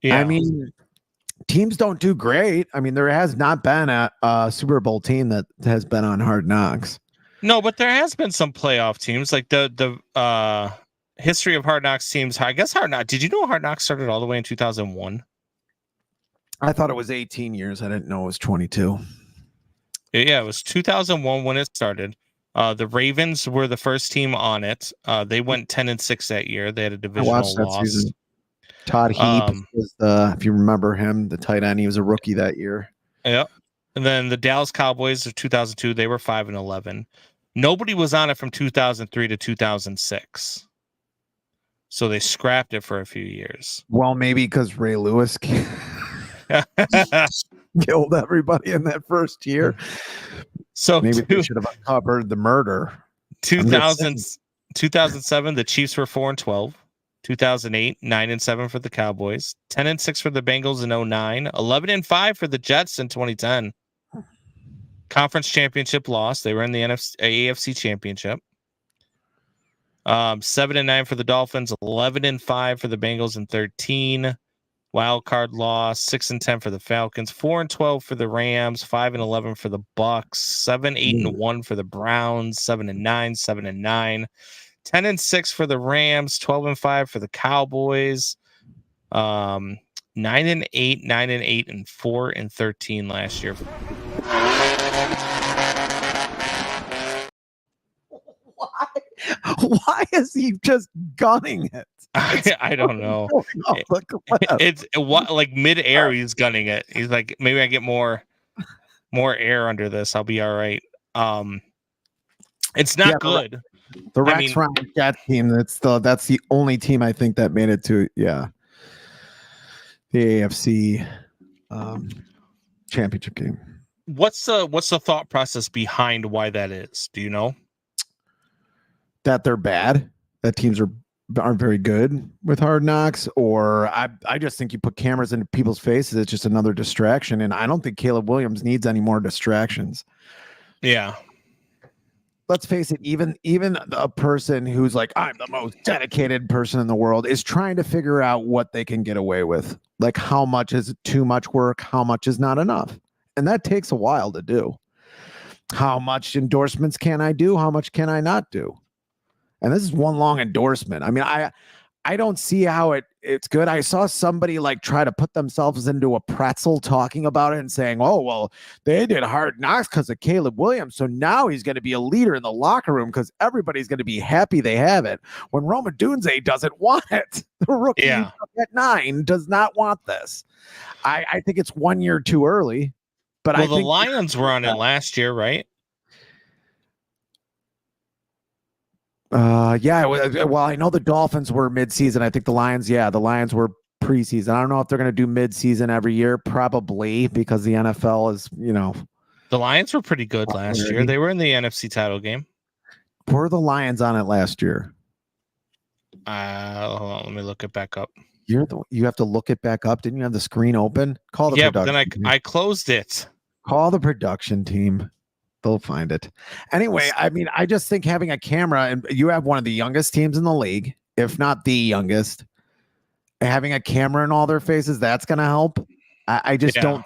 Yeah, I mean, teams don't do great. I mean, there has not been a Super Bowl team that has been on Hard Knocks. No, but there has been some playoff teams, like the history of Hard Knocks teams. I guess Hard Knocks. Did you know Hard Knocks started all the way in 2001? I thought it was 18 years. I didn't know it was 22. Yeah, it was 2001 when it started. The Ravens were the first team on it. They went 10-6 that year. They had a divisional loss. Season. Todd Heap was if you remember him, the tight end. He was a rookie that year. Yeah. And then the Dallas Cowboys of 2002, they were 5-11. Nobody was on it from 2003 to 2006. So they scrapped it for a few years. Well, maybe because Ray Lewis killed everybody in that first year. So maybe they should have uncovered the murder. 2007, the Chiefs were 4-12. 2008, 9-7 for the Cowboys. 10-6 for the Bengals in 2009. 11-5 for the Jets in 2010. Conference championship loss. They were in the AFC championship. 7-9 for the Dolphins. 11-5 for the Bengals in 2013. Wild card loss. 6-10 for the Falcons. 4-12 for the Rams. 5-11 for the Bucks. 7-8-1 for the Browns. 7-9. 7-9. 10-6 for the Rams. 12-5 for the Cowboys. 9-8, 9-8, and 4-13 last year. Why is he just gunning it? I don't know. It's what, like mid-air he's gunning it. He's like, maybe I get more air under this, I'll be all right. It's not good. The Rex Ryan Jets team, that's the only team I think that made it to the AFC championship game. What's the thought process behind why that is? Do you know? That they're bad, that teams aren't very good with Hard Knocks, or I just think you put cameras into people's faces, it's just another distraction, and I don't think Caleb Williams needs any more distractions. Yeah. Let's face it, even a person who's like, I'm the most dedicated person in the world, is trying to figure out what they can get away with. Like, how much is too much work? How much is not enough? And that takes a while to do. How much endorsements can I do? How much can I not do? And this is one long endorsement. I mean, I don't see how it's good. I saw somebody like try to put themselves into a pretzel talking about it and saying, oh, well, they did Hard Knocks because of Caleb Williams. So now he's going to be a leader in the locker room because everybody's going to be happy they have it. When Roma Dunze doesn't want it. The rookie at 9 does not want this. I think it's 1 year too early. But I think the Lions were on it last year, right? Well, I know the Dolphins were mid-season. I think the Lions were preseason. I don't know if they're going to do mid-season every year, probably, because the NFL is, The Lions were pretty good last year. They were in the NFC title game. Were the Lions on it last year? Hold on, let me look it back up. You have to look it back up. Didn't you have the screen open? Call the production. But then I closed it. Call the production team. They'll find it. Anyway, I mean, I just think having a camera, and you have one of the youngest teams in the league, if not the youngest, having a camera in all their faces, that's going to help. I just don't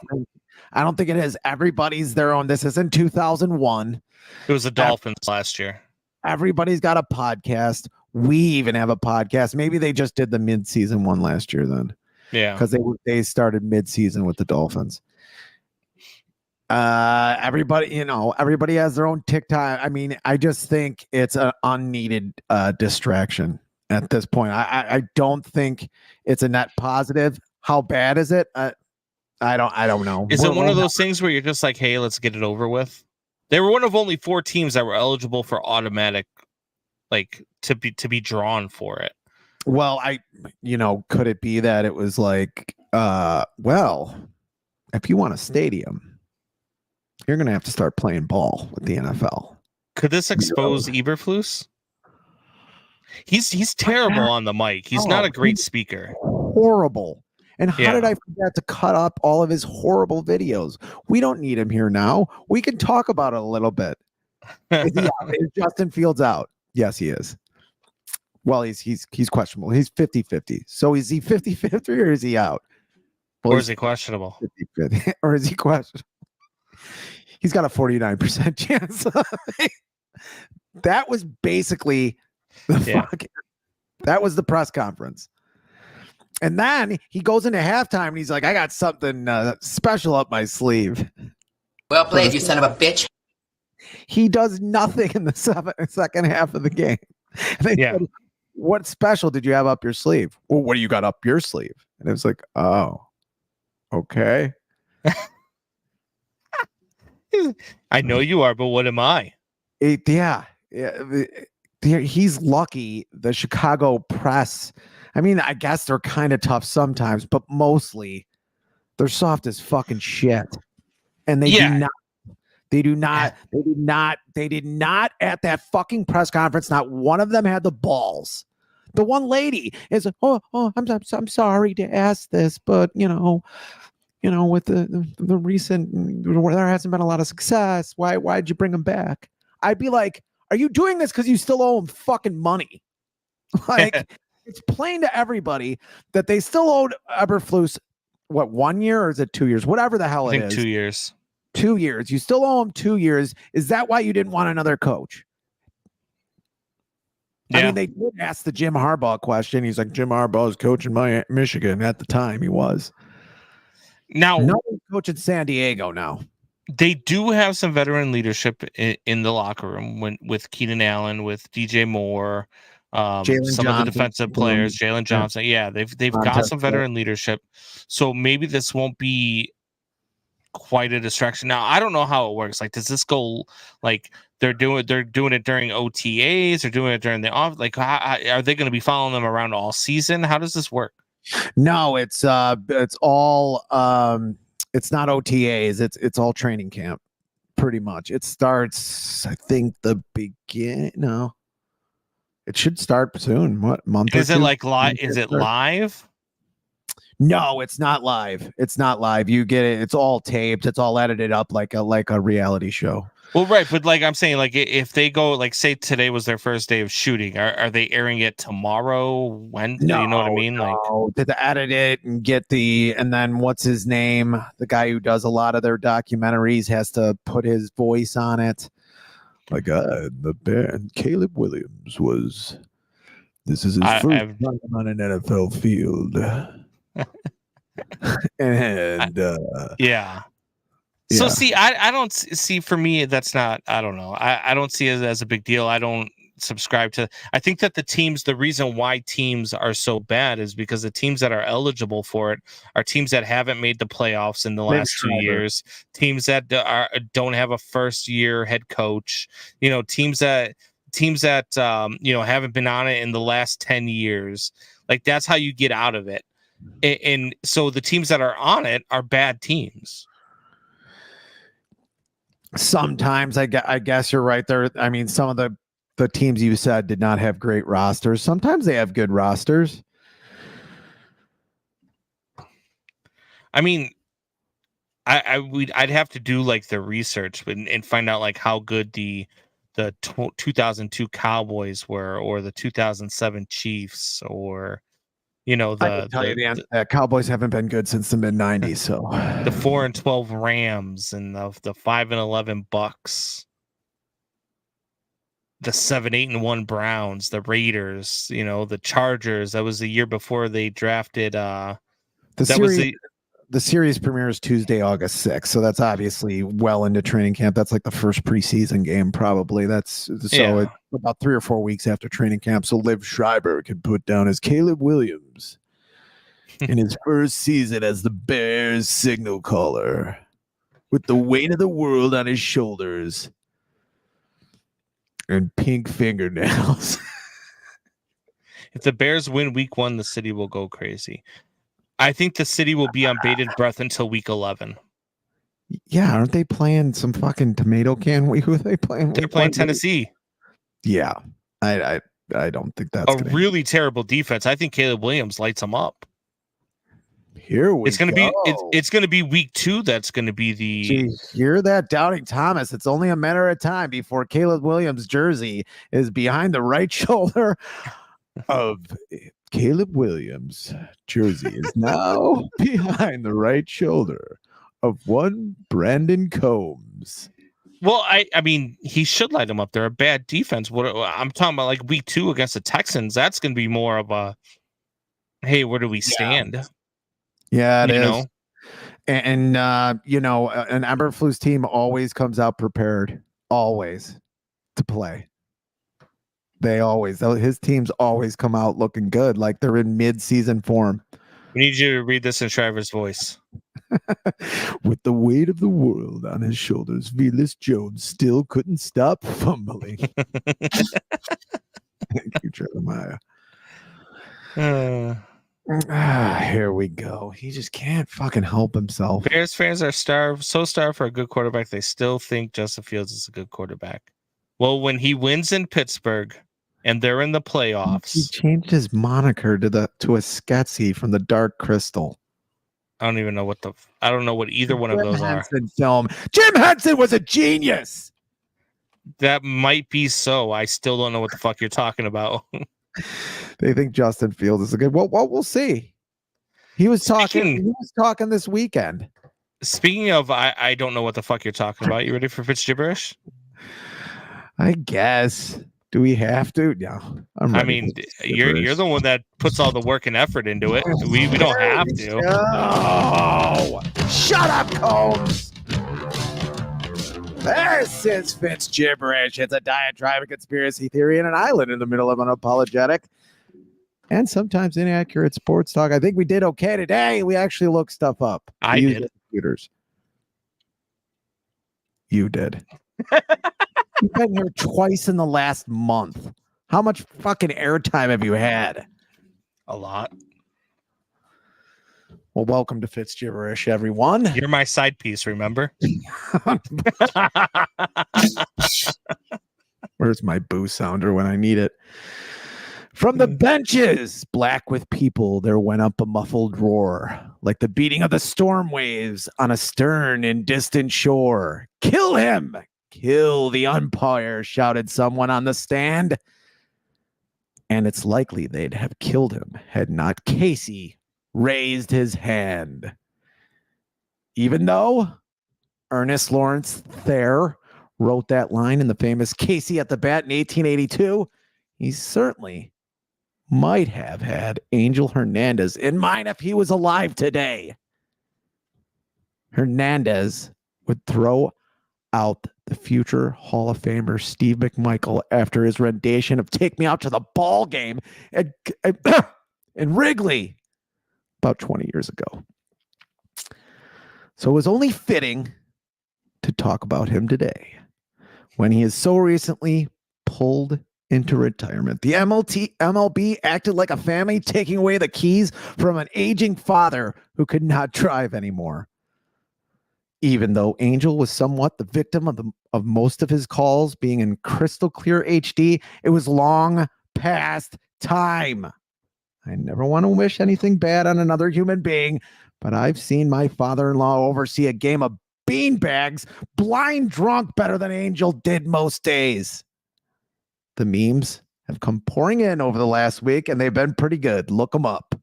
think it is. Everybody's their own. This isn't 2001. It was the Dolphins last year. Everybody's got a podcast. We even have a podcast. Maybe they just did the mid-season one last year then. Yeah. Because they started mid-season with the Dolphins. Everybody has their own TikTok. I mean, I just think it's an unneeded distraction at this point. I don't think it's a net positive. How bad is it? I don't know. Is it one of those things where you're just like, hey, let's get it over with? They were one of only 4 teams that were eligible for automatic, like to be drawn for it. Well, could it be that it was like, well, if you want a stadium, you're going to have to start playing ball with the NFL. Could this expose Eberflus? He's terrible on the mic. He's not a great speaker. Horrible. And how did I forget to cut up all of his horrible videos? We don't need him here now. We can talk about it a little bit. Is Justin Fields out? Yes, he is. Well, he's questionable. He's 50-50. So is he 50-50 or is he out? Well, or is he questionable? 50-50. Or is he questionable? He's got a 49% chance. That was basically that was the press conference. And then he goes into halftime and he's like, I got something special up my sleeve. Well played, you son of a bitch. He does nothing in the second half of the game. They said, what special did you have up your sleeve? Well, what do you got up your sleeve? And it was like, oh, okay. I know you are, but what am I? He's lucky. The Chicago press, I mean, I guess they're kind of tough sometimes, but mostly they're soft as fucking shit. And they do not at that fucking press conference. Not one of them had the balls. The one lady is, I'm sorry to ask this, but with the recent, there hasn't been a lot of success. Why'd you bring him back? I'd be like, are you doing this because you still owe him fucking money? Like, it's plain to everybody that they still owed Eberflus, what, 1 year or is it 2 years? Whatever the hell I it think is. 2 years. 2 years. You still owe him 2 years. Is that why you didn't want another coach? Yeah. I mean, they did ask the Jim Harbaugh question. He's like, Jim Harbaugh is coaching Michigan at the time. He was. Now, no one's coaching San Diego now. They do have some veteran leadership in the locker room with Keenan Allen, with DJ Moore, some Johnson, of the defensive players, Jalen Johnson. Yeah, they've got some veteran leadership. So maybe this won't be quite a distraction. Now, I don't know how it works. Like, does this go like they're doing it during OTAs, they're doing it during the off? Like, are they going to be following them around all season? How does this work? No, it's all it's not OTAs. It's all training camp, pretty much. It starts, I think, No, it should start soon. What month? Is it like live? Is it live? No, it's not live. It's not live. You get it. It's all taped. It's all edited up like a reality show. Well, right, but like I'm saying, like if they go, like say today was their first day of shooting, are they airing it tomorrow? When? No, you know what I mean? No. Like to edit it and get and then what's his name? The guy who does a lot of their documentaries has to put his voice on it. Like the band Caleb Williams was. This is his first time on an NFL field. And yeah. So see, I don't see, for me, that's not, I don't know. I don't see it as a big deal. I don't subscribe to, I think that the reason why teams are so bad is because the teams that are eligible for it are teams that haven't made the playoffs in the last 2 years, teams that don't have a first year head coach, teams that haven't been on it in the last 10 years. Like, that's how you get out of it. And so the teams that are on it are bad teams. Sometimes I guess you're right there. I mean, some of the teams you said did not have great rosters. Sometimes they have good rosters. I mean, I'd have to do like the research and find out like how good the 2002 Cowboys were, or the 2007 Chiefs, or I can tell you the answer. Cowboys haven't been good since the mid '90s. So the 4-12 Rams and the 5-11 Bucks, the 7-8-1 Browns, the Raiders, the Chargers. That was the year before they drafted. The series premieres Tuesday, August 6th. So that's obviously well into training camp. That's like the first preseason game, probably. It's about 3 or 4 weeks after training camp. So Liv Schreiber can put down as Caleb Williams in his first season as the Bears signal caller, with the weight of the world on his shoulders and pink fingernails. If the Bears win week 1, the city will go crazy. I think the city will be on bated breath until week 11. Yeah, aren't they playing some fucking tomato can week? Who are they playing? They're playing Tennessee. Yeah, I don't think that's a really terrible defense. I think Caleb Williams lights them up. It's going to be week 2. That's going to be the. Jeez, hear that, Doubting Thomas? It's only a matter of time before Caleb Williams' jersey is behind the right shoulder of. Caleb Williams' jersey is now behind the right shoulder of one Brandon Combs. Well, I mean, he should light them up. They're a bad defense. What I'm talking about, like week 2 against the Texans, that's going to be more of a, hey, where do we stand? Yeah, it is. And an Eberflus team always comes out prepared, always, to play. His teams always come out looking good, like they're in mid-season form. We need you to read this in Shriver's voice. With the weight of the world on his shoulders, Velas Jones still couldn't stop fumbling. Thank you, Jeremiah. Here we go. He just can't fucking help himself. Bears fans are starved for a good quarterback. They still think Justin Fields is a good quarterback. Well, when he wins in Pittsburgh and they're in the He playoffs, changed his moniker to a Sketsy from the Dark Crystal. I don't even know I don't know what either one of those Henson film. Jim Henson was a genius. That might be so. I still don't know what the fuck you're talking about. They think Justin Fields is a good. Well, we'll see. He was talking this weekend. Speaking of, I don't know what the fuck you're talking about. You ready for Fitz gibberish? I guess. Do we have to? No. I mean, you're the one that puts all the work and effort into it. We don't have to. Oh, shut up, Combs. This is Fitz gibberish. It's a diatribe, a conspiracy theory, and an island in the middle of an apologetic and sometimes inaccurate sports talk. I think we did okay today. We actually looked stuff up. I did. Computers. You did. You've been here twice in the last month. How much fucking airtime have you had? A lot. Well, welcome to Fitz gibberish, everyone. You're my side piece, remember? Where's my boo sounder when I need it? From the benches, black with people, there went up a muffled roar, like the beating of the storm waves on a stern and distant shore. Kill him! Kill the umpire, shouted someone on the stand. And it's likely they'd have killed him had not Casey raised his hand. Even though Ernest Lawrence Thayer wrote that line in the famous Casey at the Bat in 1882, he certainly might have had Angel Hernandez in mind if he was alive today. Hernandez would throw out the future Hall of Famer Steve McMichael after his rendition of Take Me Out to the Ball Game in Wrigley about 20 years ago. So it was only fitting to talk about him today when he is so recently pulled into retirement. The MLB acted like a family, taking away the keys from an aging father who could not drive anymore. Even though Angel was somewhat the victim of most of his calls being in crystal clear HD, it was long past time. I never want to wish anything bad on another human being, but I've seen my father-in-law oversee a game of beanbags blind drunk better than Angel did most days. The memes have come pouring in over the last week, and they've been pretty good. Look them up.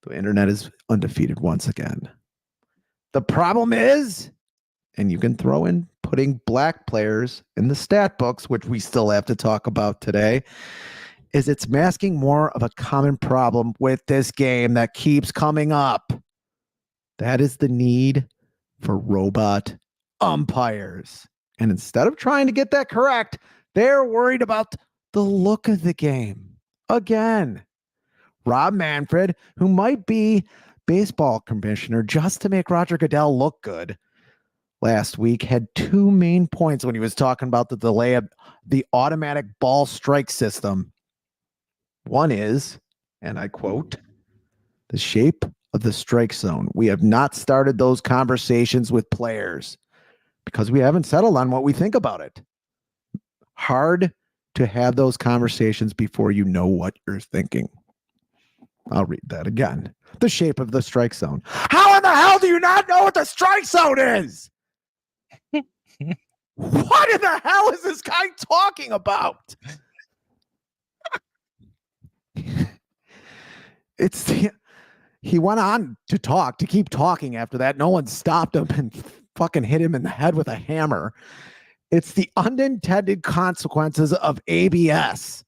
The internet is undefeated once again. The problem is, and you can throw in putting black players in the stat books, which we still have to talk about today, is it's masking more of a common problem with this game that keeps coming up. That is the need for robot umpires. And instead of trying to get that correct, they're worried about the look of the game. Again, Rob Manfred, who might be baseball commissioner just to make Roger Goodell look good, last week had two main points when he was talking about the delay of the automatic ball strike system. One is, and I quote, the shape of the strike zone. We have not started those conversations with players because we haven't settled on what we think about it. Hard to have those conversations before you know what you're thinking. I'll read that again. The shape of the strike zone. How in the hell do you not know what the strike zone is? What in the hell is this guy talking about? He went on to keep talking after that. No one stopped him and fucking hit him in the head with a hammer. It's the unintended consequences of ABS.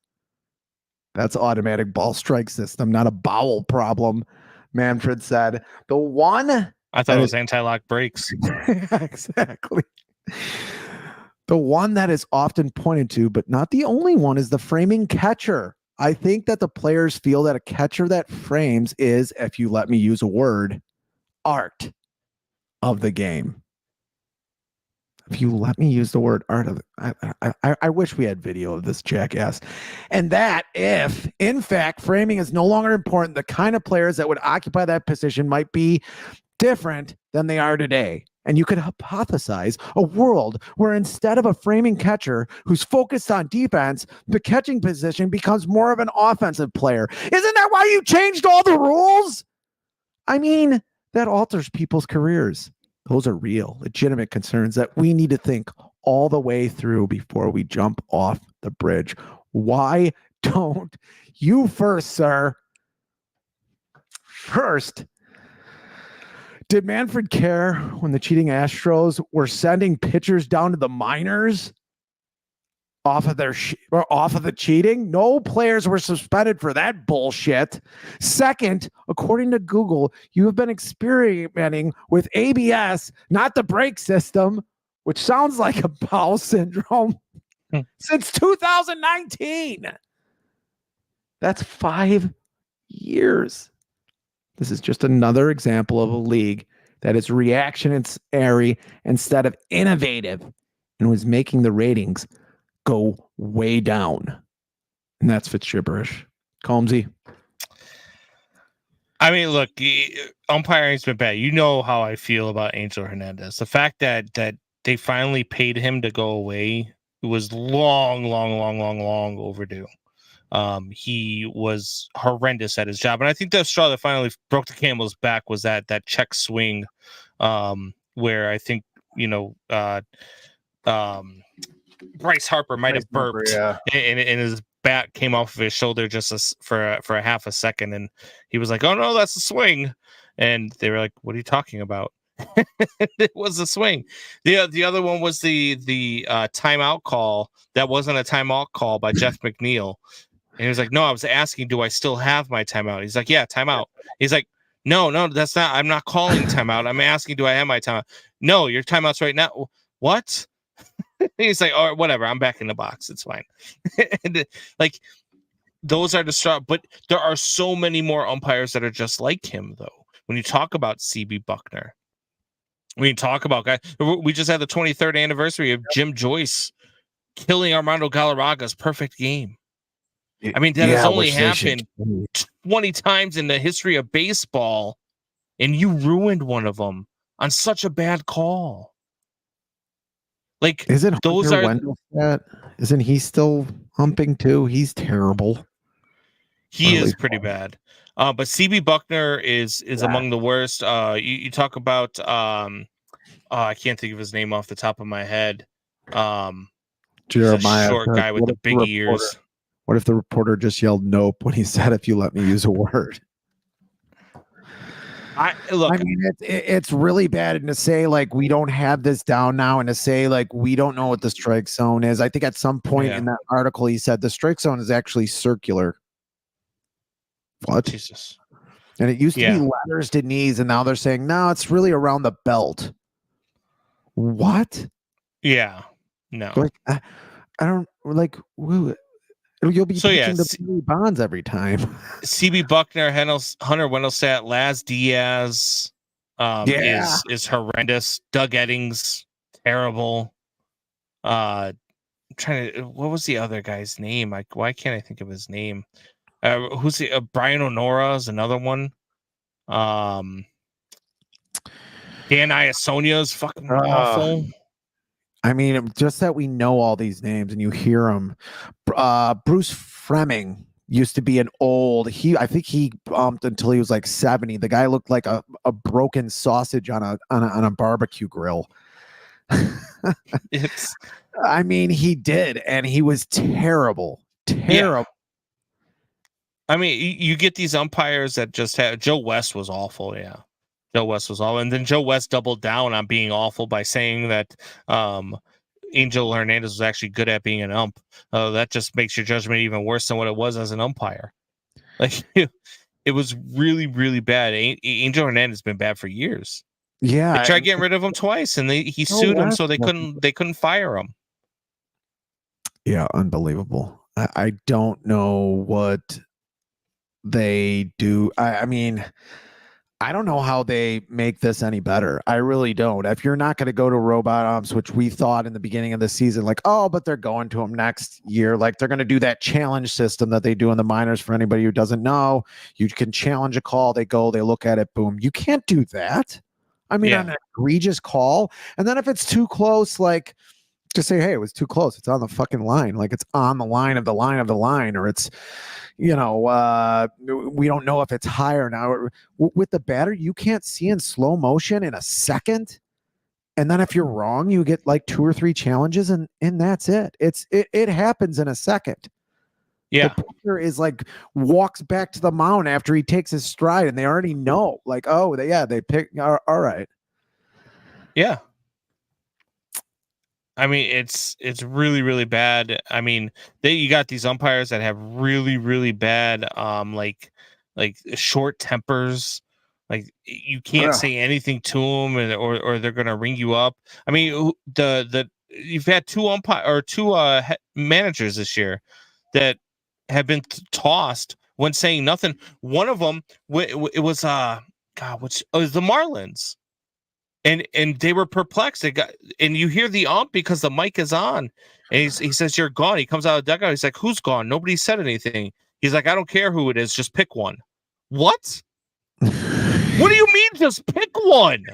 That's automatic ball strike system, not a bowel problem, Manfred said. The one... I thought it was anti-lock brakes. Exactly. The one that is often pointed to, but not the only one, is the framing catcher. I think that the players feel that a catcher that frames is, if you let me use a word, art. of the game. If you let me use the word art of I wish we had video of this jackass. And that if, in fact, framing is no longer important, the kind of players that would occupy that position might be different than they are today. And you could hypothesize a world where instead of a framing catcher who's focused on defense, the catching position becomes more of an offensive player. Isn't that why you changed all the rules? I mean, that alters people's careers. Those are real, legitimate concerns that we need to think all the way through before we jump off the bridge. Why don't you first, sir? First, did Manfred care when the cheating Astros were sending pitchers down to the minors off of the cheating? No players were suspended for that bullshit. Second, according to Google, you have been experimenting with ABS, not the brake system, which sounds like a bowel syndrome, since 2019. That's 5 years. This is just another example of a league that is reactionary instead of innovative and was making the ratings go way down. And that's Fitz gibberish. Colmsy. I mean, look, umpiring's been bad. You know how I feel about Angel Hernandez. The fact that they finally paid him to go away was long overdue. He was horrendous at his job. And I think the straw that finally broke the camel's back was that check swing, where I think, Bryce Harper might have burped, and his bat came off of his shoulder just for a half a second, and he was like, "Oh no, that's a swing," and they were like, "What are you talking about?" It was a swing. The other one was the timeout call that wasn't a timeout call by Jeff McNeil, and he was like, "No, I was asking, do I still have my timeout?" He's like, "Yeah, timeout." He's like, "No, that's not. I'm not calling timeout. I'm asking, do I have my timeout?" "No, your timeout's right now." "What?" He's like, "Oh, whatever. I'm back in the box. It's fine." And, like, those are the straw. But there are so many more umpires that are just like him, though. When you talk about CB Buckner, when you talk about guys, we just had the 23rd anniversary of Jim Joyce killing Armando Galarraga's perfect game. I mean, that has only happened 20 times in the history of baseball, and you ruined one of them on such a bad call. Like, isn't those Hunter are Wendelstedt? Isn't he still humping too? He's terrible. He is pretty bad. But CB Buckner is among the worst. You talk about I can't think of his name off the top of my head. Jeremiah, short guy with the big ears. What if the reporter just yelled "nope" when he said, "If you let me use a word"? I mean, it's really bad. And to say like we don't have this down now, and to say like we don't know what the strike zone is. I think at some point in that article he said the strike zone is actually circular. What? Jesus. And it used to be letters to knees, and now they're saying no, it's really around the belt. What? Yeah. No. Like I don't like. You'll be pitching the Barry Bonds every time. CB Buckner, Hunter Wendelstedt, Laz Diaz is horrendous. Doug Eddings, terrible. I'm trying to. What was the other guy's name? Why can't I think of his name? Who's the Brian Onora is another one. Dan Iasonia is fucking awful. I mean, just that we know all these names and you hear them. Bruce Fleming used to be an old. I think he bumped until he was like 70. The guy looked like a broken sausage on a barbecue grill. I mean, he did, and he was terrible. Terrible. I mean, you get these umpires that just have. Joe West was awful. Yeah. Joe West was awful. And then Joe West doubled down on being awful by saying that Angel Hernandez was actually good at being an ump. That just makes your judgment even worse than what it was as an umpire. Like, it was really, really bad. Angel Hernandez has been bad for years. Yeah. They tried getting rid of him twice, and he sued him, so they couldn't fire him. Yeah, unbelievable. I don't know what they do. I mean, I don't know how they make this any better. I really don't. If you're not going to go to robot umps, which we thought in the beginning of the season, like, oh, but they're going to them next year. Like they're going to do that challenge system that they do in the minors. For anybody who doesn't know, you can challenge a call. They go, they look at it, boom. You can't do that. I mean, on an egregious call. And then if it's too close, like just say, hey, it was too close. It's on the fucking line. Like it's on the line of the line of the line, or it's, we don't know if it's higher now. With the batter, you can't see in slow motion in a second. And then if you're wrong, you get like 2 or 3 challenges and that's it. It happens in a second. Yeah. The pitcher is like walks back to the mound after he takes his stride and they already know like, oh, they pick. All right. Yeah. I mean, it's really, really bad. I mean, you got these umpires that have really, really bad, like short tempers. Like you can't say anything to them, or they're gonna ring you up. I mean, you've had two managers this year that have been tossed when saying nothing. One of them, it was it was the Marlins. And they were perplexed. And you hear the ump because the mic is on, and he says, "You're gone." He comes out of the dugout. He's like, "Who's gone?" Nobody said anything. He's like, "I don't care who it is. Just pick one." What? What do you mean? Just pick one?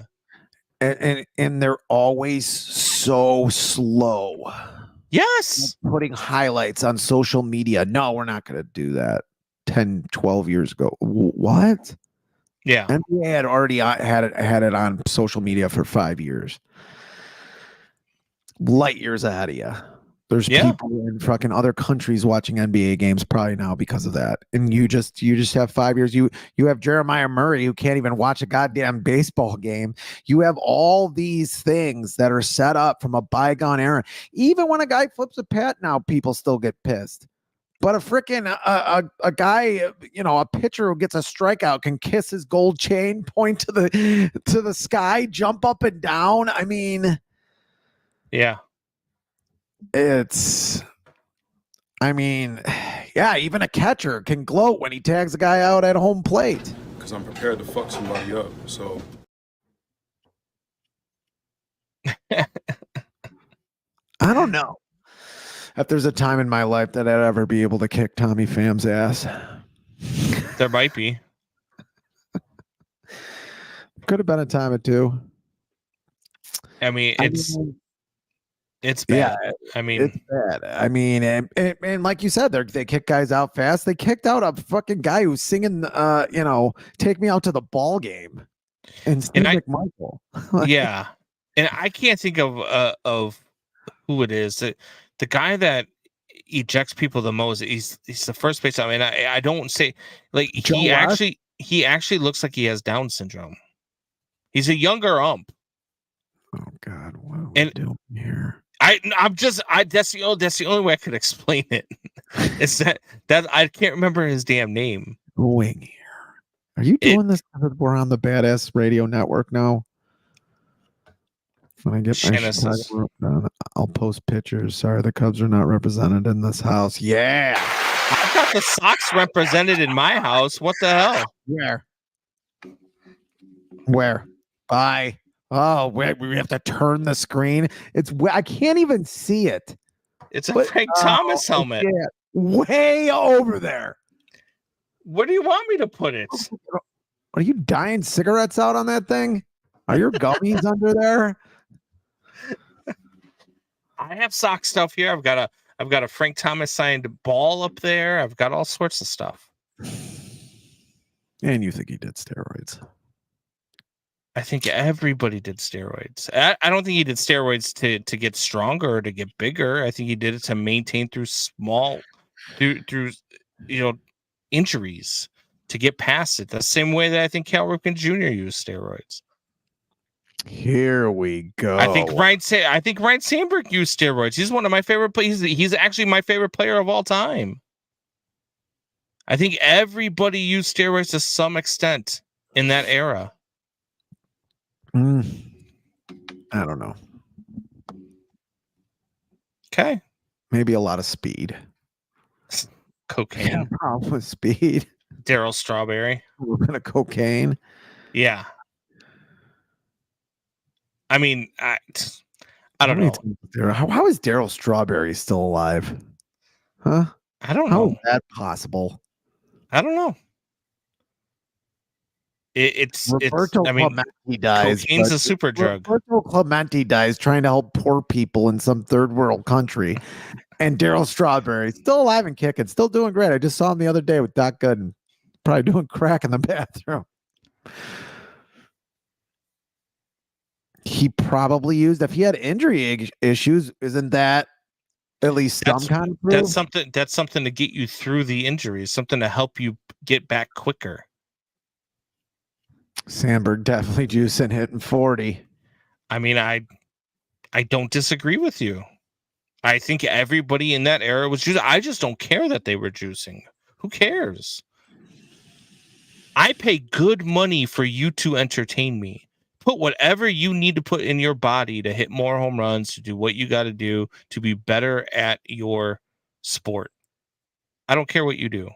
And they're always so slow. Yes. Putting highlights on social media. No, we're not going to do that. 10, 12 years ago. What? Yeah. NBA had already had it on social media for 5 years. Light years ahead of you. There's people in fucking other countries watching NBA games probably now because of that. And you just have 5 years. You have Jeremiah Murray who can't even watch a goddamn baseball game. You have all these things that are set up from a bygone era. Even when a guy flips a pat now, people still get pissed. But a freaking a guy, a pitcher who gets a strikeout can kiss his gold chain, point to the sky, jump up and down. I mean, yeah, even a catcher can gloat when he tags a guy out at home plate. Because I'm prepared to fuck somebody up. So I don't know if there's a time in my life that I'd ever be able to kick Tommy Pham's ass. There might be. Could have been a time or two. I mean, it's bad. Yeah, I mean, it's bad. I mean, and like you said, they kick guys out fast. They kicked out a fucking guy who's singing, "Take Me Out to the Ball Game," and Steve McMichael. Yeah, and I can't think of who it is. The guy that ejects people the most, he's the first base. I mean, I don't say like he actually looks like he has Down syndrome. He's a younger ump. Oh God, what are we doing here? That's the only way I could explain it. It's that I can't remember his damn name. Going here. Are you doing this because we're on the Badass Radio Network now? When I get my Chicago done, I'll post pictures. Sorry, the Cubs are not represented in this house. Yeah. I've got the Sox represented in my house. What the hell? Where? Bye. Oh, we have to turn the screen. I can't even see it. It's a Frank Thomas helmet. Yeah. Way over there. Where do you want me to put it? Are you dying cigarettes out on that thing? Are your gummies under there? I have Sox stuff here. I've got a Frank Thomas signed ball up there. I've got all sorts of stuff. And you think he did steroids? I think everybody did steroids. I don't think he did steroids to get stronger or to get bigger. I think he did it to maintain through injuries, to get past it. The same way that I think Cal Ripken Jr. used steroids. Here we go. I think Ryan Sandberg used steroids. He's one of my favorite players. He's actually my favorite player of all time. I think everybody used steroids to some extent in that era. I don't know. Okay. Maybe a lot of speed. Cocaine. Problem with speed. Daryl Strawberry. A little bit of cocaine. Yeah. I mean, I don't know. How is Daryl Strawberry still alive? Huh? I don't How know. is that possible? I don't know. It's Roberto I mean, Clemente dies. cocaine's but a super drug. Roberto Clemente dies trying to help poor people in some third world country. And Daryl Strawberry still alive and kicking, still doing great. I just saw him the other day with Doc Gooden, probably doing crack in the bathroom. He probably used, if he had injury issues, isn't that at least some kind of proof? That's something to get you through the injuries, something to help you get back quicker. Sandberg definitely juicing, hitting 40. I mean, I don't disagree with you. I think everybody in that era was juicing. I just don't care that they were juicing. Who cares? I pay good money for you to entertain me. Put whatever you need to put in your body to hit more home runs, to do what you got to do to be better at your sport. I don't care what you do.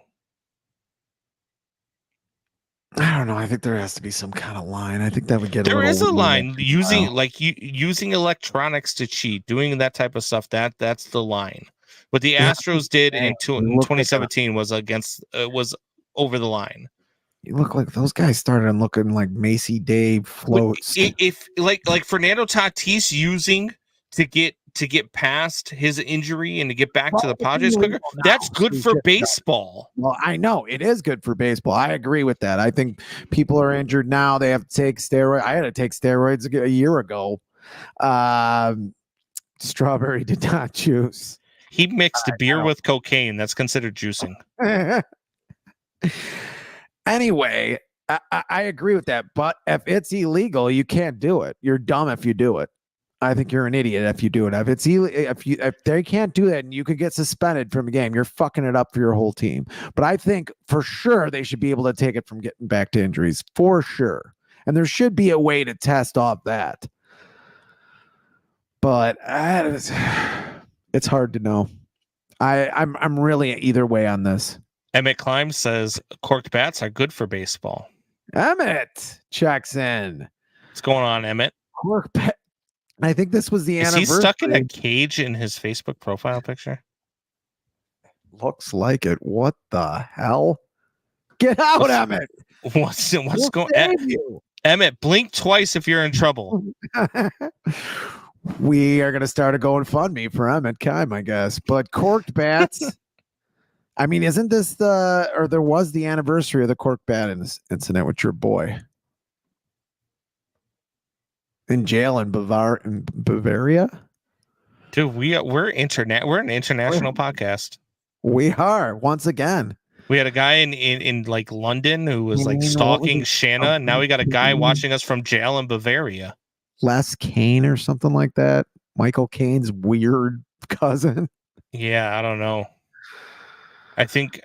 I don't know. I think there has to be some kind of line. I think that would get there is a weird line using electronics to cheat, doing that type of stuff. That's the line. What the Astros did in 2017 was over the line. You look like those guys started looking like Macy Day floats. If like Fernando Tatis using to get past his injury and to get back to the Padres quicker, that's good for baseball. Well, I know it is good for baseball. I agree with that. I think people are injured now. They have to take steroids. I had to take steroids a year ago. Strawberry did not juice. He mixed beer with cocaine. That's considered juicing. Anyway, I agree with that. But if it's illegal, you can't do it. You're dumb if you do it. I think you're an idiot if you do it. If they can't do that and you could get suspended from a game, you're fucking it up for your whole team. But I think for sure they should be able to take it from getting back to injuries for sure. And there should be a way to test off that. But it's hard to know. I'm really either way on this. Emmett Climb says corked bats are good for baseball. Emmett checks in. What's going on, Emmett? Cork bat. I think this was the anniversary. Is he stuck in a cage in his Facebook profile picture? Looks like it. What the hell? Get out, Emmett. What's going on? Emmett, blink twice if you're in trouble. We are going to start a GoFundMe for Emmett Kime, I guess. But corked bats. I mean, isn't this there was the anniversary of the corked bat incident with your boy in jail in Bavaria? Dude, we're an international podcast. We are, once again. We had a guy in like London who was like stalking Shanna, and now we got a guy watching us from jail in Bavaria. Les Kane or something like that. Michael Caine's weird cousin. Yeah, I don't know. I think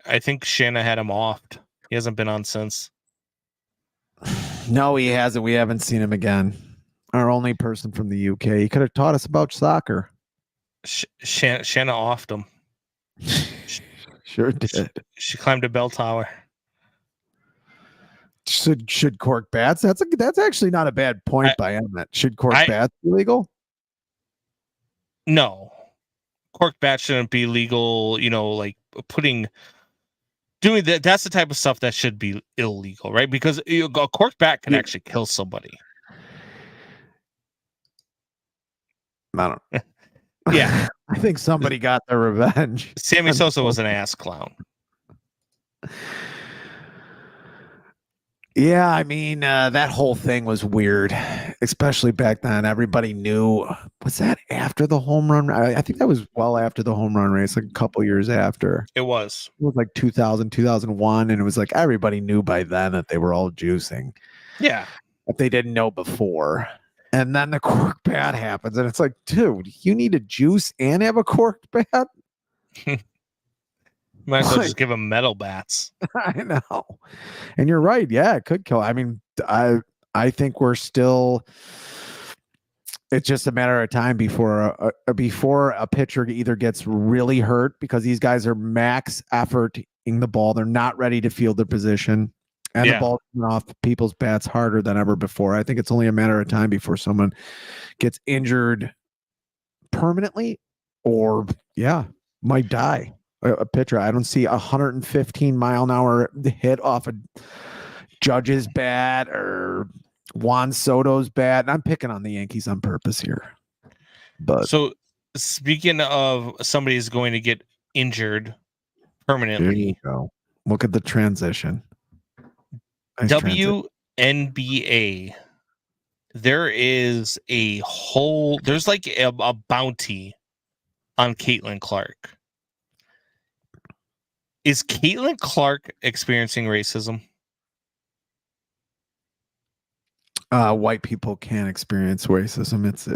Shanna had him offed. He hasn't been on since. No, he hasn't. We haven't seen him again. Our only person from the UK. He could have taught us about soccer. Shanna offed him. Sure did. She climbed a bell tower. Should cork bats? That's actually not a bad point by Emmett. Should cork bats be legal? No. Cork bats shouldn't be legal, like doing that. That's the type of stuff that should be illegal, right? Because a cork bat can actually kill somebody. I don't know. Yeah. I think somebody got their revenge. Sammy Sosa was an ass clown. Yeah, I mean, that whole thing was weird, especially back then. Everybody knew. Was that after the home run? I think that was well after the home run race, like a couple years after. It was like 2000, 2001. And it was like everybody knew by then that they were all juicing. Yeah. But they didn't know before. And then the cork bat happens. And it's like, dude, you need to juice and have a cork bat? Might as well just give them metal bats. I know. And you're right. Yeah, it could kill. I mean, I think we're still, it's just a matter of time before a pitcher either gets really hurt because these guys are max efforting the ball. They're not ready to field their position. And Yeah. the ball's coming off people's bats harder than ever before. I think it's only a matter of time before someone gets injured permanently or, might die. A pitcher. I don't see a 115-mile-an-hour hit off a Judge's bat or Juan Soto's bat. And I'm picking on the Yankees on purpose here. But So speaking of somebody is going to get injured there you permanently, go. Look at the transition. Nice transition. WNBA, there's like a bounty on Caitlin Clark. Is Caitlin Clark experiencing racism? White people can't experience racism. It's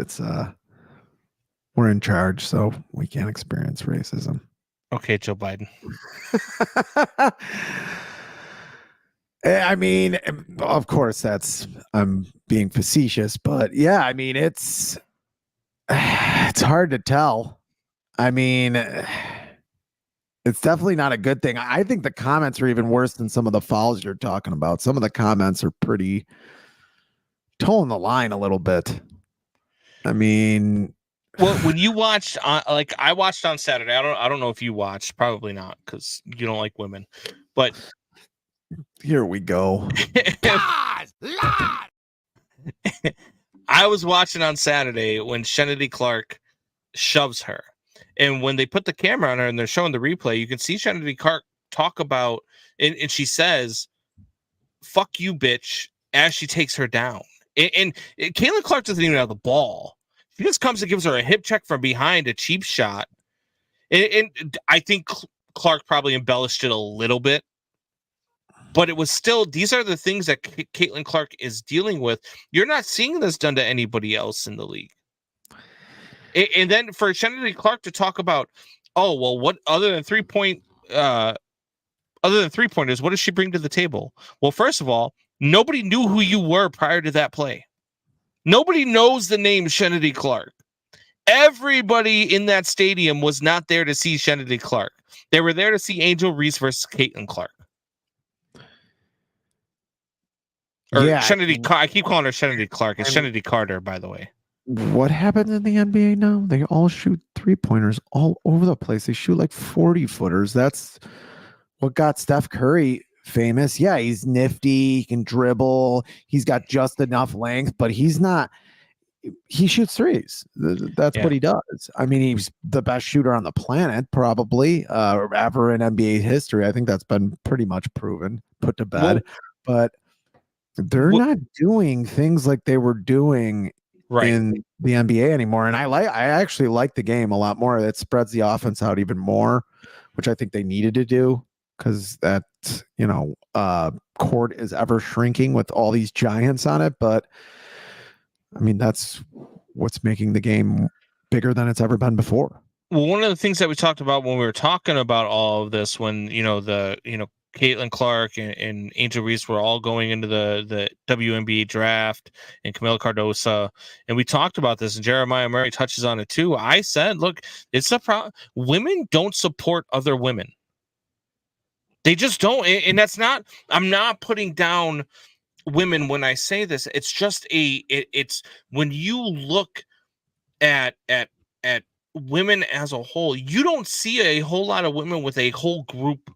we're in charge, so we can't experience racism. Okay, Joe Biden. I mean, of course, I'm being facetious, but yeah, I mean, it's hard to tell. I mean, it's definitely not a good thing. I think the comments are even worse than some of the fouls you're talking about. Some of the comments are pretty toeing the line a little bit. I mean, well, when you watched, I watched on Saturday. I don't know if you watched. Probably not, because you don't like women. But here we go. I was watching on Saturday when Kennedy Clark shoves her, and when they put the camera on her and they're showing the replay, you can see Kennedy Clark talk about, and she says, "Fuck you, bitch," as she takes her down. And Caitlin Clark doesn't even have the ball. She just comes and gives her a hip check from behind, a cheap shot. And I think Clark probably embellished it a little bit. But it was still, these are the things that Caitlin Clark is dealing with. You're not seeing this done to anybody else in the league. And then for Kennedy Clark to talk about, oh, well, what other than three-pointers, what does she bring to the table? Well, first of all, nobody knew who you were prior to that play. Nobody knows the name Kennedy Clark. Everybody in that stadium was not there to see Kennedy Clark. They were there to see Angel Reese versus Caitlin Clark. Or Kennedy, I keep calling her Kennedy Clark. It's Kennedy Carter, by the way. What happens in the NBA now? They all shoot 3-pointers all over the place. They shoot like 40-footers. That's what got Steph Curry famous. Yeah, he's nifty. He can dribble. He's got just enough length, but he shoots threes. That's what he does. I mean, he's the best shooter on the planet, probably, ever in NBA history. I think that's been pretty much proven, put to bed. But they're not doing things like they were doing in the NBA anymore. And I actually like the game a lot more. It spreads the offense out even more, which I think they needed to do, because that, court is ever shrinking with all these giants on it. But I mean, that's what's making the game bigger than it's ever been before. Well, one of the things that we talked about when we were talking about all of this, when Caitlin Clark and Angel Reese were all going into the WNBA draft, and Camila Cardoso, and we talked about this, and Jeremiah Murray touches on it too. I said, look, it's a problem. Women don't support other women. They just don't. And that's not, I'm not putting down women when I say this. It's just it's when you look at women as a whole, you don't see a whole lot of women with a whole group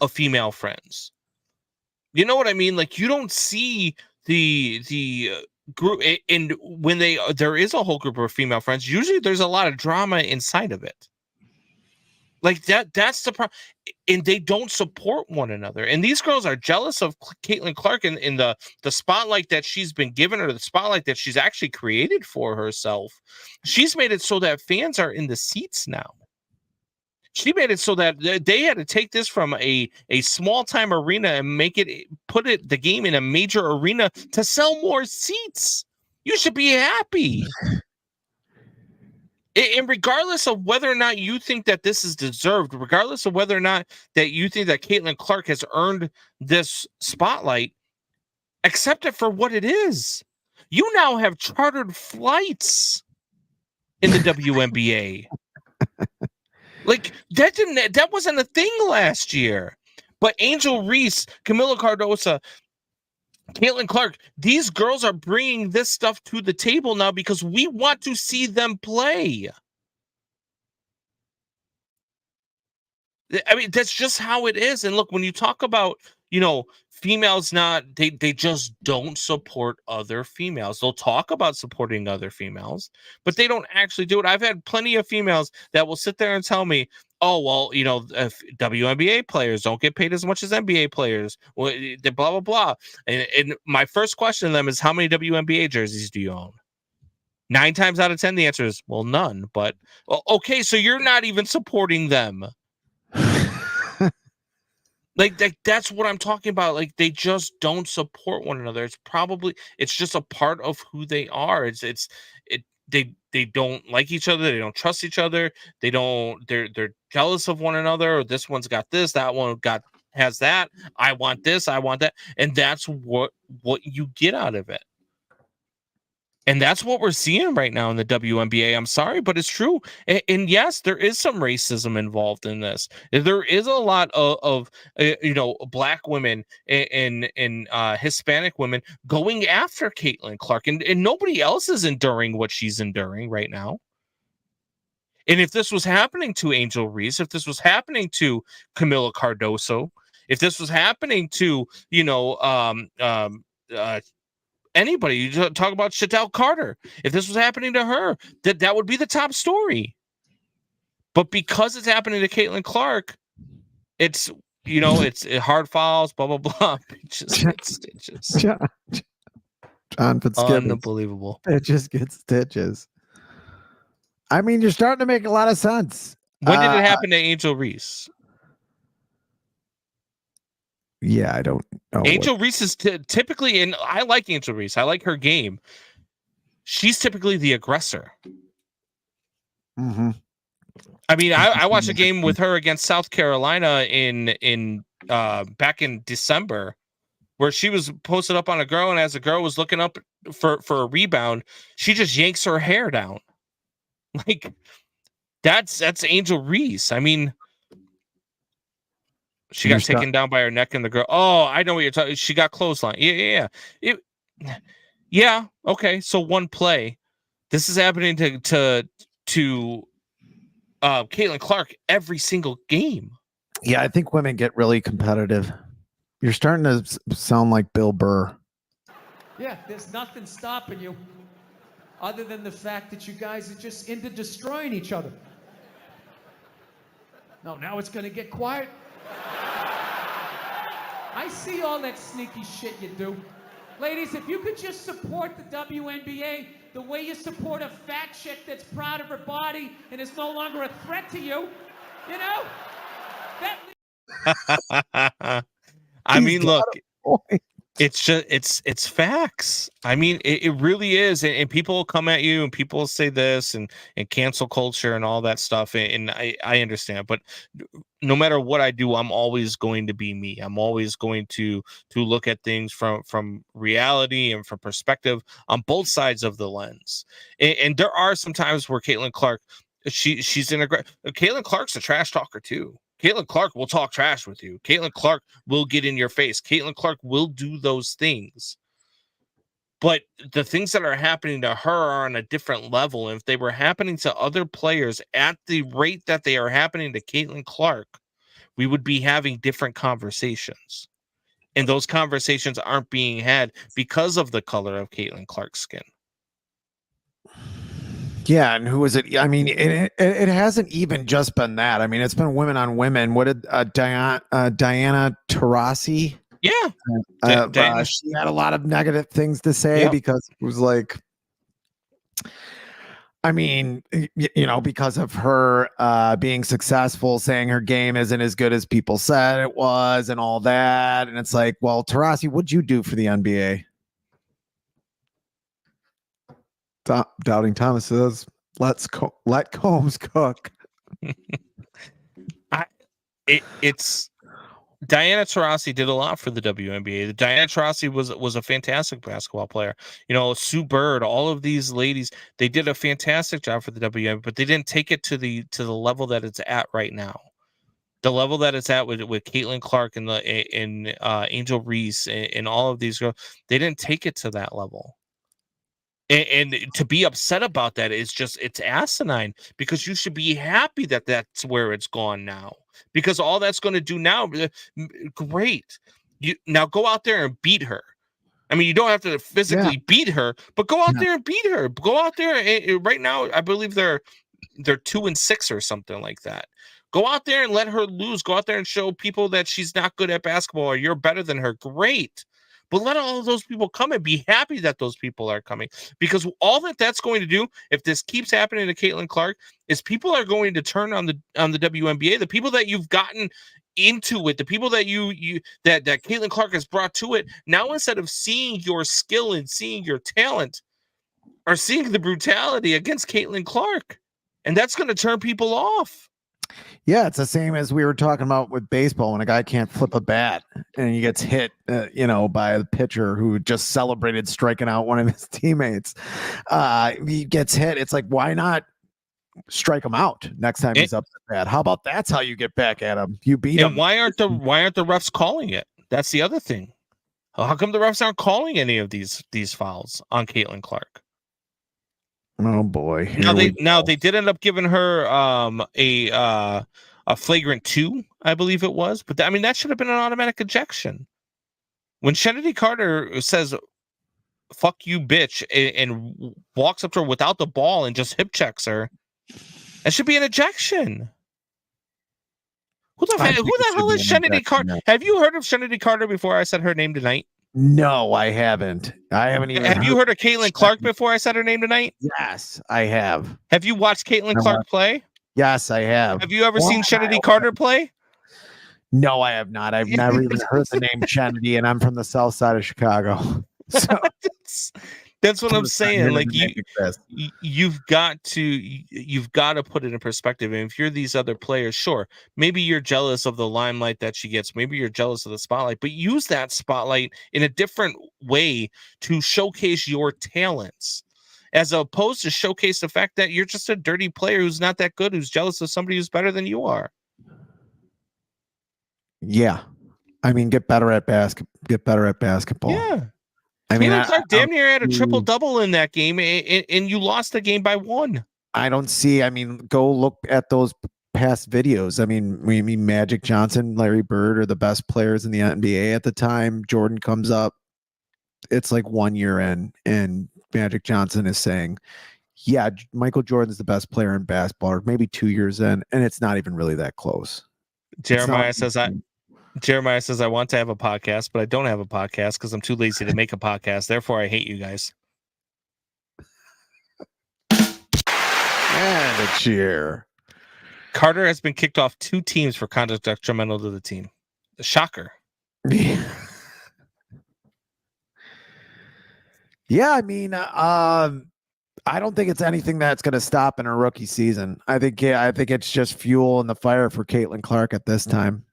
of female friends. You know what I mean? Like, you don't see the group, and when there is a whole group of female friends, usually there's a lot of drama inside of it. Like that's the problem, and they don't support one another. And these girls are jealous of Caitlin Clark in the spotlight that she's been given, or the spotlight that she's actually created for herself. She's made it so that fans are in the seats now. She made it so that they had to take this from a small time arena and put the game in a major arena to sell more seats. You should be happy. And regardless of whether or not you think that this is deserved, regardless of whether or not that you think that Caitlin Clark has earned this spotlight, accept it for what it is. You now have chartered flights in the WNBA. Like, that wasn't a thing last year. But Angel Reese, Camila Cardoso, Caitlin Clark, these girls are bringing this stuff to the table now because we want to see them play. I mean, that's just how it is. And look, when you talk about, females they just don't support other females. They'll talk about supporting other females, but they don't actually do it. I've had plenty of females that will sit there and tell me, oh, well, if WNBA players don't get paid as much as NBA players, well, blah, blah, blah. And my first question to them is, how many WNBA jerseys do you own? 9 times out of 10, the answer is, well, none. But, well, okay, so you're not even supporting them. Like that's what I'm talking about. Like, they just don't support one another. It's just a part of who they are. They don't like each other. They don't trust each other. They're jealous of one another. Or this one's got this, that one has that. I want this, I want that. And that's what you get out of it. And that's what we're seeing right now in the WNBA. I'm sorry, but it's true. And yes, there is some racism involved in this. There is a lot of Black women and Hispanic women going after Caitlin Clark, and nobody else is enduring what she's enduring right now. And if this was happening to Angel Reese, if this was happening to Camila Cardoso, if this was happening to anybody, you talk about Chantel Carter, if this was happening to her, that would be the top story. But because it's happening to Caitlin Clark, it's hard fouls, blah blah blah. Just get stitches. John Fitzgibbons. Unbelievable. It just gets stitches. I mean, you're starting to make a lot of sense. When did it happen to Angel Reese? Yeah, I don't know. Angel Reese is typically, and I like Angel Reese. I like her game. She's typically the aggressor. Mm-hmm. I mean, I watched a game with her against South Carolina in back in December, where she was posted up on a girl, and as the girl was looking up for a rebound, she just yanks her hair down. Like, that's Angel Reese. I mean, she got taken down by her neck, and the girl. Oh, I know what you're talking. She got clothesline. Yeah. Yeah. Okay. So one play. This is happening to Caitlin Clark every single game. Yeah, I think women get really competitive. You're starting to sound like Bill Burr. Yeah, there's nothing stopping you other than the fact that you guys are just into destroying each other. No, now it's going to get quiet. I see all that sneaky shit you do. Ladies, if you could just support the WNBA the way you support a fat chick that's proud of her body and is no longer a threat to you, I mean, look, it's just it's facts. I mean, it really is. And people will come at you and people will say this and cancel culture and all that stuff. And I understand, but no matter what I do, I'm always going to be me. I'm always going to look at things from reality and from perspective on both sides of the lens. And there are some times where Caitlin Clark, she's in Caitlin Clark's a trash talker too. Caitlin Clark will talk trash with you. Caitlin Clark will get in your face. Caitlin Clark will do those things. But the things that are happening to her are on a different level. And if they were happening to other players at the rate that they are happening to Caitlin Clark, we would be having different conversations. And those conversations aren't being had because of the color of Caitlin Clark's skin. Yeah, and who is it? I mean, it hasn't even just been that. I mean, it's been women on women. What did Diana Taurasi? Yeah, she had a lot of negative things to say because it was like, I mean, because of her being successful, saying her game isn't as good as people said it was, and all that. And it's like, well, Taurasi, what'd you do for the NBA? Doubting Thomas says, let Combs cook. It's Diana Taurasi did a lot for the WNBA. Diana Taurasi was a fantastic basketball player. Sue Bird, all of these ladies, they did a fantastic job for the WNBA, but they didn't take it to the level that it's at right now. the level that it's at with Caitlin Clark and Angel Reese and all of these girls, they didn't take it to that level. And to be upset about that is just, it's asinine, because you should be happy that that's where it's gone now, because all that's going to do now, great. You now go out there and beat her. I mean, you don't have to physically beat her, but go out there and beat her. Go out there. Right now, I believe they're 2-6 or something like that. Go out there and let her lose. Go out there and show people that she's not good at basketball or you're better than her. Great. But let all of those people come and be happy that those people are coming, because all that's going to do, if this keeps happening to Caitlin Clark, is people are going to turn on the WNBA. The people that you've gotten into it, the people that that Caitlin Clark has brought to it, now instead of seeing your skill and seeing your talent, are seeing the brutality against Caitlin Clark, and that's going to turn people off. Yeah, it's the same as we were talking about with baseball, when a guy can't flip a bat and he gets hit, by the pitcher who just celebrated striking out one of his teammates. He gets hit. It's like, why not strike him out next time he's up to bat? How about that's how you get back at him? You beat him. Why aren't the refs calling it? That's the other thing. How come the refs aren't calling any of these fouls on Caitlin Clark? Oh boy! Now they did end up giving her a flagrant 2, I believe it was, but that should have been an automatic ejection. When Kennedy Carter says "fuck you, bitch" and walks up to her without the ball and just hip checks her, that should be an ejection. Who the hell is Kennedy Carter? Have you heard of Kennedy Carter before I said her name tonight? No, I haven't. I haven't even. Have you heard of Caitlin Clark before I said her name tonight? Yes, I have. Have you watched Caitlin Clark play? Yes, I have. Have you ever seen Kennedy Carter play? No, I have not. I've never even heard the name Kennedy, and I'm from the south side of Chicago. So that's what I'm saying. Like you've got to put it in perspective. And if you're these other players, sure, maybe you're jealous of the limelight that she gets. Maybe you're jealous of the spotlight, but use that spotlight in a different way to showcase your talents, as opposed to showcase the fact that you're just a dirty player who's not that good, who's jealous of somebody who's better than you are. Yeah. I mean, get better at basketball. Yeah. I mean, Clark damn near had a triple-double in that game, and you lost the game by 1. I don't see. I mean, go look at those past videos. I mean, Magic Johnson, Larry Bird are the best players in the NBA at the time. Jordan comes up. It's like 1 year in, and Magic Johnson is saying, yeah, Michael Jordan's the best player in basketball, or maybe 2 years in, and it's not even really that close. Jeremiah says, I want to have a podcast, but I don't have a podcast because I'm too lazy to make a podcast. Therefore, I hate you guys. And a cheer. Carter has been kicked off 2 teams for conduct detrimental to the team. The shocker. Yeah, I mean, I don't think it's anything that's going to stop in a rookie season. I think it's just fuel in the fire for Caitlin Clark at this time.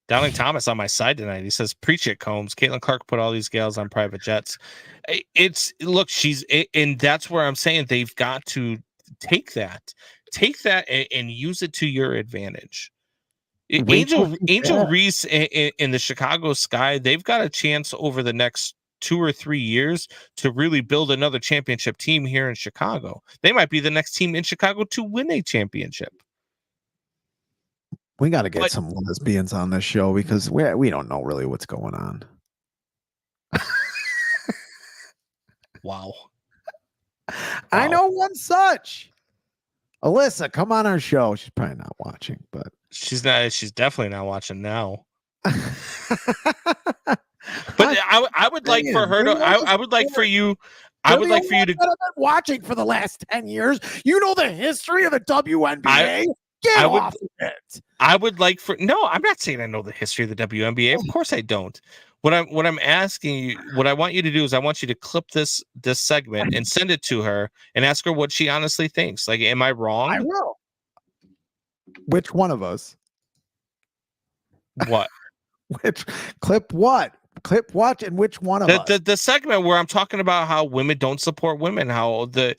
Dowling Thomas on my side tonight. He says, "Preach it, Combs. Caitlin Clark put all these gals on private jets." And that's where I'm saying they've got to take that and use it to your advantage. Angel Reese in the Chicago Sky, they've got a chance over the next 2 or 3 years to really build another championship team here in Chicago. They might be the next team in Chicago to win a championship. We got to get some lesbians on this show because we don't know really what's going on. Wow. I know one such. Alyssa, come on our show. She's probably not watching, but she's definitely not watching now. But I would like for her to. I would like for you. I would like for you to. I've been watching for the last 10 years. You know the history of the WNBA. Get off of it. I would like for. No, I'm not saying I know the history of the WNBA. Of course I don't. What I'm asking you, what I want you to do is I want you to clip this segment and send it to her and ask her what she honestly thinks. Like, am I wrong? I will. Which one of us? What? Which clip? What? Clip watch and which one of us? The segment where I'm talking about how women don't support women, how the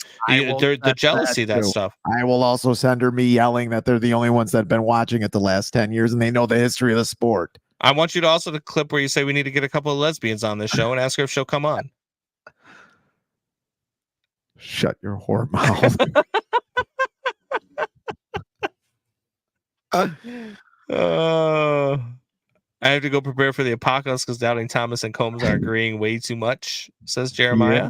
jealousy, that stuff. I will also send her me yelling that they're the only ones that have been watching it the last 10 years and they know the history of the sport. I want you to also the clip where you say we need to get a couple of lesbians on this show and ask her if she'll come on. Shut your whore mouth. I have to go prepare for the apocalypse because Doubting Thomas and Combs are agreeing way too much, says Jeremiah.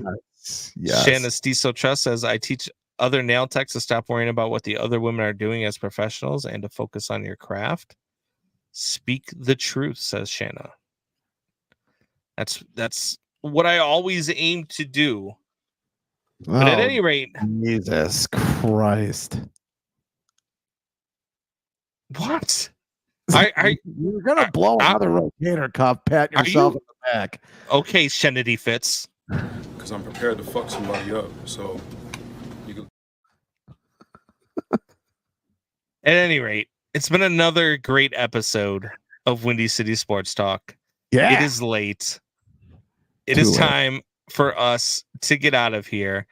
Yes. Shanna Stiesel Trust says, I teach other nail techs to stop worrying about what the other women are doing as professionals and to focus on your craft. Speak the truth, says Shanna. That's what I always aim to do. But at any rate, Jesus Christ. What? You're gonna blow another rotator cuff, pat yourself in the back. Okay, Shenedy Fitz. Because I'm prepared to fuck somebody up. So you can. At any rate, it's been another great episode of Windy City Sports Talk. Yeah. It is late. It is time for us to get out of here.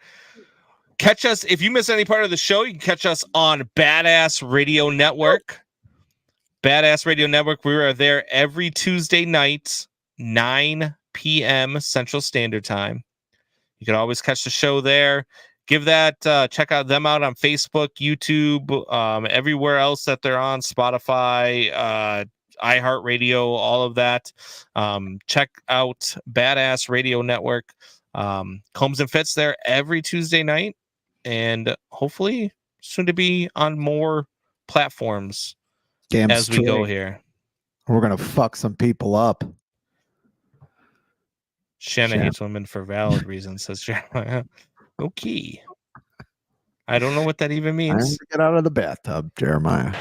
Catch us. If you miss any part of the show, you can catch us on Badass Radio Network. Badass Radio Network. We are there every Tuesday night, 9 p.m. Central Standard Time. You can always catch the show there. Give that, check out them out on Facebook, YouTube, everywhere else that they're on, Spotify, iHeartRadio, all of that. Check out Badass Radio Network. Combs and Fitz there every Tuesday night, and hopefully soon to be on more platforms as we go here. We're gonna fuck some people up. Shanna hates women for valid reasons, says Jeremiah. Okay. I don't know what that even means. Time to get out of the bathtub, Jeremiah.